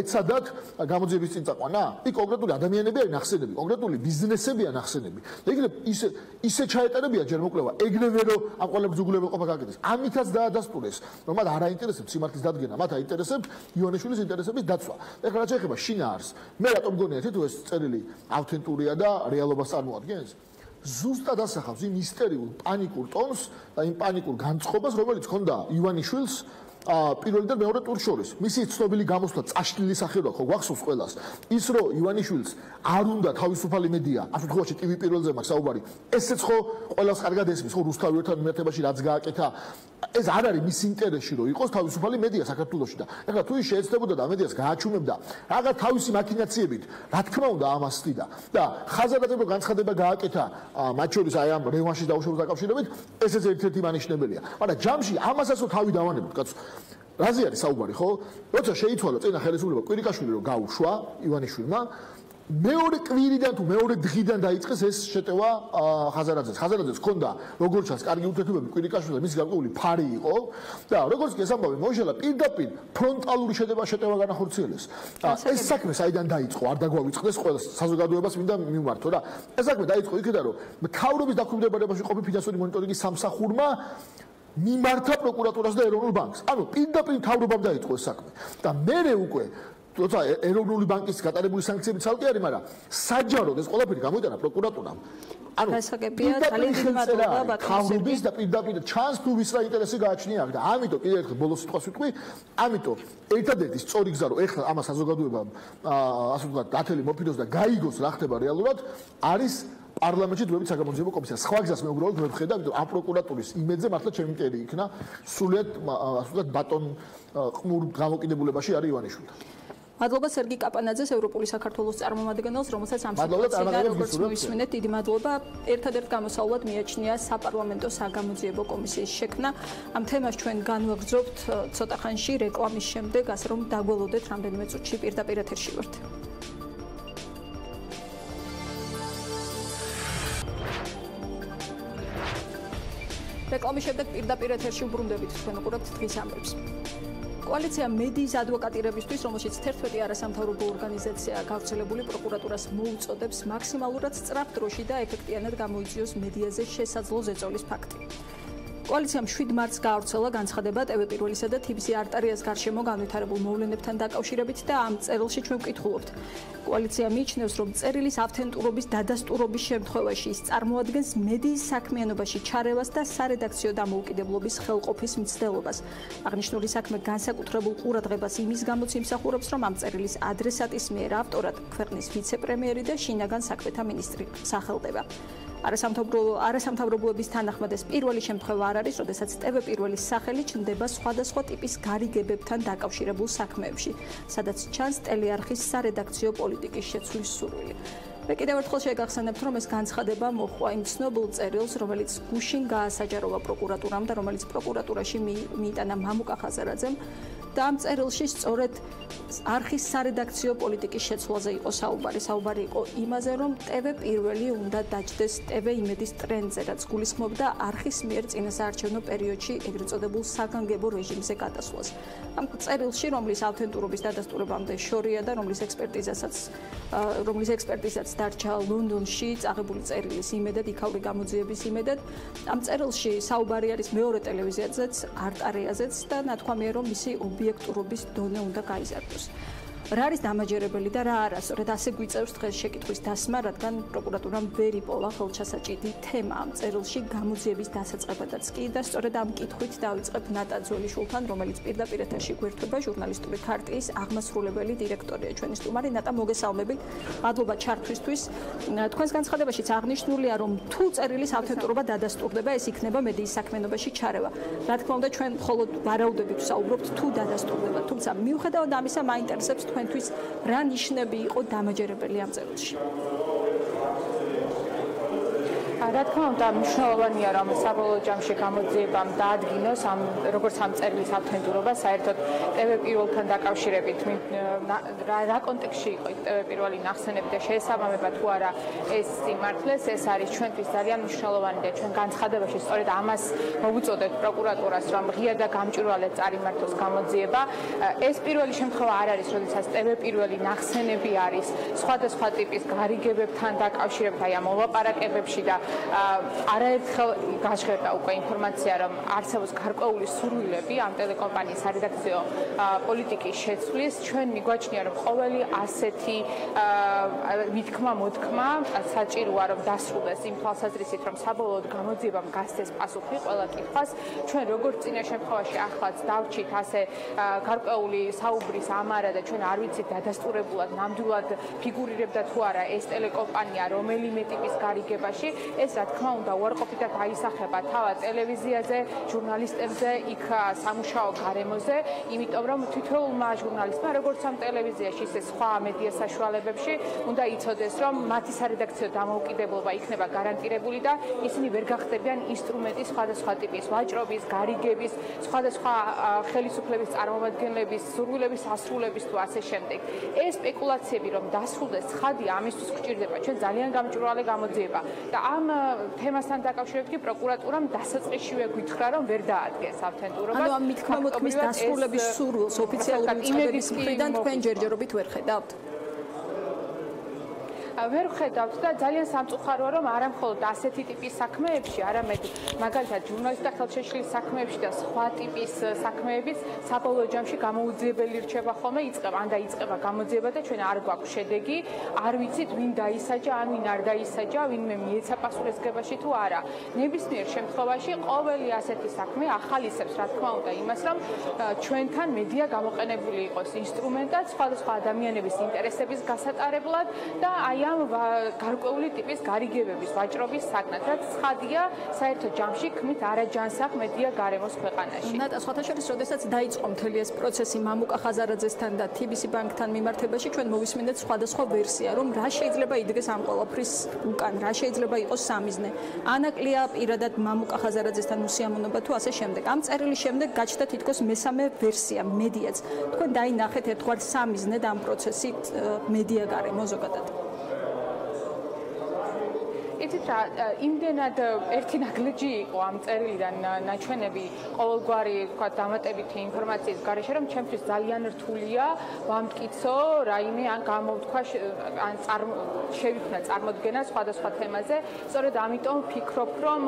ეცადათ გამოძიების წინ წაყვანა? იქ კონკრეტული ადამიანები არიან ახსენები, კონკრეტული ბიზნესები არიან ახსენები. და იქნებ ისე ჩაეტარებია ჯერ მოკვლევა, ეგრევე რომ ამ ყველაფერს უგულებელ ყოფა გაკეთეს. ამითაც დაადასტურეს, რომ მათ არ აინტერესებს სიმართლის დადგენა, მათ აინტერესებს ივანიშვილის ინტერესების დაცვა. ეხლა რაც ეხება შინაარს, მე რატომ გონიათ თუ ეს წერილი ავთენტურია და რეალობას წარმოადგენს? ზუსტად ასახავს იმ ისტერიულ პანიკურ ტონს და იმ პანიკურ განწყობას, რომელიც ჰქონდა ივანიშვილს პირველი და მეორე ტურს შორის. მისი ცნობილი გამოსვლა წაშლილი სახეობა ხო გვახსოვს ყველას. ის რომ ივანიშვილს არ უნდა თავისუფალი მედია, ამ შემთხვევაში ტივი პირველზე მაქვს საუბარი. ესეც ხო ყველას კარგად ესმის, ხო რუსთავიორთან მიმართებაში რაც გააკეთა. ეს არ არის მის ინტერესში რომ იყოს თავისუფალი მედია საქართველოში და ეხლა თუ ის შეეცდებოდა და მედიას გააჩუმებდა რაღაც თავისი მაქინაციებით, რა თქმა უნდა ამასთიდა და ხაზარაძემ რო განცხადება გააკეთა მათ შორის აი ამ რევანშის დაუშვების დაკავშირებით, ესეც ერთ-ერთი მანიშნებელია. მაგრამ ჯამში ამასაც რო თავი დავანებოთ, კაცო რაზე არის საუბარი ხო? როცა შეიცვალა წინა ხელისუფლება კვირიკაშვილი რო გაუშვა ივანიშვილმა მეორე კვირიდან თუ მეორე დღიდან დაიწყეს ეს შეტევა ხაზარაძეს. ხაზარაძეს ჰქონდა როგორც ჩანს კარგი ურთიერთობები კვირიკაშვილთან, მისი გარკვეული ფარი იყო და როგორც კი ეს ამბავი მოიშალა პირდაპირ ფრონტალური შეტევა განახორციელეს. ეს საქმე საიდან დაიწყო? არ დაგვავიწყდეს ყველა საზოგადოებას მინდა მიმართო რა. ეს საქმე დაიწყო იქიდან რომ მთავრობის დაქვემდებარებაში ყოფილი ფინანსური მონიტორინგის სამსახურმა მიმართა პროკურატურას და ეროვნულ ბანკს. ანუ პირდაპირ მთავრობამ დაიწყო ეს საქმე. და მერე უკვე თორსა ეროვნული ბანკის გატარებული სანქციები ცალკე არის, მაგრამ საჯაროდ ეს ყველაფერი გამოიტანა პროკურატურამ. ანუ გასაგებია ძალიან დიდი მადლობა ბატონო და პირდაპირ ჩანს თუ ვის რა ინტერესი გააჩნია აქ და ამიტომ კიდევ ერთხელ ბოლოს სიტყვას ვიტყვი, ამიტომ ერთადერთი სწორი გზა რომ ეხლა ამას საზოგადოებამ ასე ვთქვათ დათელი მოფინოს და გაიგოს რა ხდება რეალურად არის პარლამენტში დროებით საგამოძიებო კომისია. სხვა გზას მე უბრალოდ ვერ ვხედავ, ამიტომ ამ პროკურატურის იმედზე მართლა ჩემი მტერი იქნა სულიად ასე ვთქვათ ბატონ ყმურ გამოკიდებულებაში არის ივანიშვილი. მადლობა სერგი კაპანაძეს, ევროპული საქართველოს წარმომადგენელს, რომელსაც ამ სიტუაციიდან როგორც მოვისმინეთ, დიდი მადლობა. ერთადერთ გამოსავლად მიაჩნია საპარლამენტო საგამოძიებო კომისიის შექმნა. ამ თემას ჩვენ განვაგრძობთ ცოტა ხანში რეკლამის შემდეგ, ასე რომ დაგველოდეთ რამდენიმე წუთში პირდაპირ ეთერში ვართ. რეკლამის შემდეგ პირდაპირ ეთერში უბრუნდებით თქვენ უყურებთ დღის ამბებს. კოალიცია მედიის ადვოკატირებისთვის, რომელშიც 11 არასამთავრობო ორგანიზაციაა გავრცელებული, პროკურატურას მოუწოდებს მაქსიმალურად სწრაფ დროში და ეფექტიანად გამოიწვიოს მედიაზე შესაძლო ზეწოლის ფაქტი. კოალიციამ 7 მარტს გაავრცელა განცხადება TV პირველისა და TBC არტარიას გარშემო განვითარებულ მოვლენებთან დაკავშირებით და ამ წერილში ჩვენ ვკითხულობთ. კოალიცია მიიჩნევს, რომ წერილის ავთენტურობის დადასტურების შემთხვევაში ის წარმოადგენს მედიის საქმიანობაში ჩარევას და სარედაქციო დამოუკიდებლობის ხელყოფის მცდელობას. აღნიშნული საქმე განსაკუთრებულ ყურადღებას იმის გამოც იმსახურებს, რომ ამ წერილის ადრესატის მიერ ავტორად ქვეყნის ვიცე-პრემიერი და შინაგან საქმეთა მინისტრი სახელდება. არასამთავრობოების თანახმად ეს პირველი შემთხვევა არ არის, როდესაც TV პირველის სახელი ჩნდება სხვადასხვა ტიპის გარიგებებთან დაკავშირებულ საქმეებში, სადაც ჩანს ტელეარხის სარედაქციო პოლიტიკის შეცვლის სურვილი. მე კიდევ ერთხელ შეგახსენებთ, რომ ეს განცხადება მოჰყვა იმ ცნობილ წერილს, რომელიც გუშინ გაასაჯაროვა პროკურატურამ და რომელიც პროკურატურაში მიიტანა მამუკა ხაზარაძემ. და ამ წერილში სწორედ არხის სარედაქციო პოლიტიკის შეცვლაზე იყო საუბარი. საუბარი იყო იმაზე, რომ TV პირველი უნდა დაჯდეს TV იმედის ტრენდზე, რაც გულისხმობდა არხის მიერ წინასაარჩევნო პერიოდში ეგრეთ წოდებულ საგანგებო რეჟიმზე გადასვლას. ამ წერილში, რომლის ავთენტურობის დადასტურებამდე შორია და რომლის ექსპერტიზაც დარჩა ლონდონში წაღებული წერილის იმედად, იქაური გამოძიების იმედად, ამ წერილში საუბარი არის მეორე ტელევიზიაზეც, არტარიაზეც და ნათქვამია, რომ მისი ობიექტურობის დონე უნდა გაიზარდოს. რა არის დამაჯერებელი და რა არა, სწორედ ასე გვიწევს დღეს შეკითხვის დასმა, რადგან პროკურატურამ ვერ იპოვა ხელჩასაჭირი თემა ამ წერილში გამოძიების დასაწყებადაც კი და სწორედ ამ კითხვით დავიწყებ ნატა ძველიშვილთან, რომელიც პირდაპირ ეთერში გვერდება, ჟურნალისტური ქარტიის აღმასრულებელი დირექტორია ჩვენი სტუმარი. ნატა, მოგესალმები. მადლობა ჩართვისთვის. თქვენს განცხადებაშიც აღნიშნულია, რომ თუ წერილის ავთენტურობა დადასტურდება, ეს იქნება მედიის საქმიანობაში ჩარევა. რა თქმა უნდა, ჩვენ მხოლოდ ვარაუდებით ვსაუბრობთ თუ დადასტურდება, თუმცა მიუხედავად ამისა, მაინტერესებს თქვენთვის რა ნიშნები იყო დამაჯერებელი ამ წერილში? რა თქმა უნდა, მნიშვნელოვანია, რომ საბოლოო ჯამში გამოძიებამ დაადგინოს როგორც ამ წერილის ავთენტურობა, საერთოდ TV პირველთან დაკავშირებით რა კონტექსტში იყო TV პირველი ნახსენები და შეესაბამება თუ არა ეს სიმართლეს, ეს არის ჩვენთვის ძალიან მნიშვნელოვანი და ჩვენ განცხადებაში სწორედ ამას მოვუწოდებთ პროკურატურას, რომ ღია და გამჭვირვალედ წარიმართოს გამოძიება. ეს პირველი შემთხვევა არ არის, როდესაც TV პირველი ნახსენები არის სხვადასხვა ტიპის გარიგებებთან დაკავშირებით, აი ამ მოლაპარაკებებში და არაერთხელ გაჟღერდა უკვე ინფორმაცია, რომ არსებობს გარკვეული სურვილები ამ ტელეკომპანიის სარედაქციო პოლიტიკის შეცვლის. ჩვენ მიგვაჩნია, რომ ყოველი ასეთი მითქმა-მოთქმა საჭიროა, რომ დასრულდეს იმ თვალსაზრისით, რომ საბოლოოდ გამოძიებამ გასცეს პასუხი ყველა კითხვას. ჩვენ როგორც წინა შემთხვევაში ახლაც დავჭით ასე გარკვეული საუბრის ამარა და ჩვენ არ ვიცით დადასტურებულად ნამდვილად ფიგურირებდა თუ არა ეს ტელეკომპანია რომელიმე ტიპის გარიგებაში. ეს რა თქმა უნდა უარყოფითად აისახება თავად ტელევიზიაზე, ჟურნალისტებზე, იქ სამუშაო გარემოზე, იმიტომ რომ თითოეულმა ჟურნალისტმა, როგორც ამ ტელევიზიაში, ისე სხვა მედია საშუალებებში, უნდა იცოდეს, რომ მათი სარედაქციო დამოუკიდებლობა იქნება გარანტირებული და ისინი ვერ გახდებიან ინსტრუმენტი სხვადასხვა ტიპის ვაჭრობის, გარიგების, სხვადასხვა ხელისუფლების წარმომადგენლების, სურვილების ასრულების თუ ასე შემდეგ. ეს სპეკულაციები რომ დასრულდეს ცხადია, ამისთვის გვჭირდება ჩვენ ძალიან გამჭვირვალე გამოძიება და ამ თემასთან დაკავშირებით კი პროკურატურამ დასაწყისშივე გითხრა, რომ ვერ დაადგენს ავთენტურობას. ანუ ამ მითქმა-მოთქმის დასრულების სურვილს ოფიციალური უწყებების მხრიდან თქვენ ჯერჯერობით ვერ ხედავთ? ვერ ხედავთ და ძალიან სამწუხაროა რომ არა მხოლოდ ასეთი ტიპის საქმეებში, არამედ მაგალითად ჟურნალისტთა ხელშეშლის საქმეებში და სხვა ტიპის საქმეებიც საბოლოო ჯამში გამოუძიებელი რჩება ხოლმე, ან დაიწყება გამოძიება და ჩვენ არ გვაქვს შედეგი, არ ვიცით ვინ დაისაჯა, ან ვინ არ დაისაჯა, ვინმე მიეცა პასუხისგებაში თუ არა. ნებისმიერ შემთხვევაში ყოველი ასეთი საქმე ახალისებს რა თქმა უნდა იმას, რომ ჩვენთან მედია გამოყენებული იყოს ინსტრუმენტად სხვადასხვა ადამიანების ინტერესების გასატარებლად და აი ამ გარკვეული ტიპის გარიგებების ვაჭრობის საგნად, რაც ცხადია საერთო ჯამში ქმნით არაჯანსაღ მედია გარემოს ქვეყანაში. ნატა, სხვათა შორის, როდესაც დაიწყო მთელი ეს პროცესი მამუკა ხაზარაძესთან და TBC ბანკთან მიმართებაში, ჩვენ მოვისმინეთ სხვადასხვა ვერსია, რომ რა შეიძლება იდგეს ამ ყველაფრის უკან, რა შეიძლება იყოს სამიზნე. ანაკლია პირადად მამუკა ხაზარაძესთან უსიამოვნობა თუ ასე შემდეგ. ამ წერილის შემდეგ გაჩნდა თითქოს მესამე ვერსია, მედიაც. თქვენ დაინახეთ ერთგვარ სამიზნედ ამ პროცესით მედია გარემო ზოგადად. იცით რა, იმდენად ერთი ნაგლეჯი იყო ამ წერილიდან ნაჩვენები ყოველგვარი, თქვა, დამატებითი ინფორმაციის გარეშე, რომ ჩემთვის ძალიან რთულია ვამტკიცო რაიმე ან გამოვთქვა ან შევიქმნა წარმოდგენა სხვადასხვა თემაზე. სწორედ ამიტომ ვფიქრობ, რომ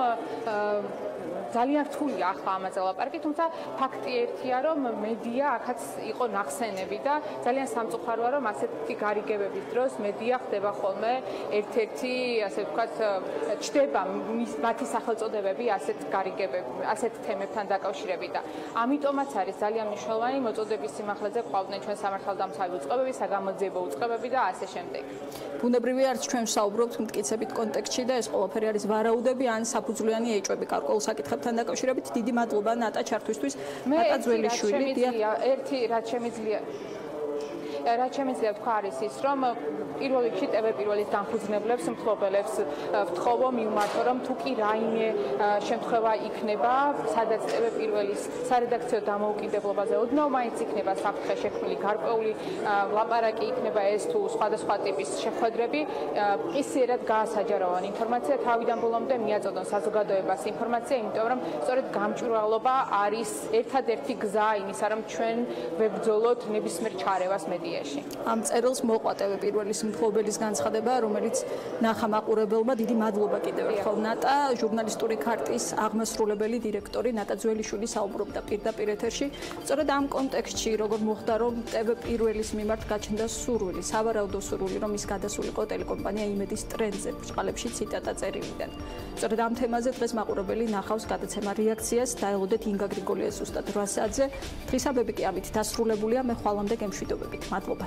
ძალიან რთულია ახლა ამაზე ლაპარაკი, თუმცა ფაქტი ერთია, რომ მედია აქაც იყო ნახსენები და ძალიან სამწუხაროა, რომ ასეთი გარიგებების დროს მედია ხდება ხოლმე ერთ-ერთი, ასე ვთქვათ, ჩდება მათი სახელწოდებები ასეთ გარიგებები, ასეთ თემებთან დაკავშირებით და ამიტომაც არის ძალიან მნიშვნელოვანი მოწოდების სიმაღლეზე ყვავდნენ ჩვენ სამართალდამცავი უწყებები, საგამოძიებო უწყებები და ასე შემდეგ. ბუნებრივია, არც ჩვენ ვსაუბრობთ მტკიცებით კონტექსტში და ეს ყველაფერი არის ვარაუდები ან საფუძვლიანი ეჭვები გარკვეულ საკითხებთან დაკავშირებით. დიდი მადლობა ნატა ჩართვისთვის. ნატა ძველიშვილი, ერთი რაც შემიძლია თქვა არის ის, რომ პირველ რიგში TV პირველის დამფუძნებლებს, მფლობელებს ვთხოვო მიმართო, რომ თუ კი რაიმე შემთხვევა იქნება, სადაც TV პირველის სარედაქციო დამოუკიდებლობაზე ოდნავ მაინც იქნება საფრთხე შექმნილი, გარკვეული ლაპარაკი იქნება ეს თუ სხვადასხვა ტიპის შეხვედრები, ყისიერად გაასაჯარავან ინფორმაცია, თავიდან ბოლომდე მიაწოდონ საზოგადოებას ინფორმაცია, იმიტომ რომ სწორედ გამჭვირვალობა არის ერთადერთი გზა იმისა, რომ ჩვენ ვებრძოლოთ ნებისმიერ ჩარევას მედიაში. ამ წერილს მოყვა TV პირველის მფლობელის განცხადება, რომელიც ნახა მაყურებელმა. დიდი მადლობა კიდევ ერთხელ ნატა, ჟურნალისტური ქარტის აღმასრულებელი დირექტორი ნატა ძველიშვილი საუბრობდა პირდაპირ ეთერში. სწორედ ამ კონტექსტში, როგორ მოხდა, რომ TV პირველის მიმართ გაჩნდა სურვილი, სავარაუდო სურვილი, რომ ის გადასულიყო ტელეკომპანია იმედის ტრენდზე, ბრწყალებში ციტატა წერილიდან. სწორედ ამ თემაზე დღეს მაყურებელი ნახავს გადაცემა რეაქციას. დაელოდეთ ინგა გრიგოლიას ზუსტად 8 საათზე. დღისაბები კი ამით დასრულებულია. მე ხვალამდე გემშვიდობებით. მადლობა.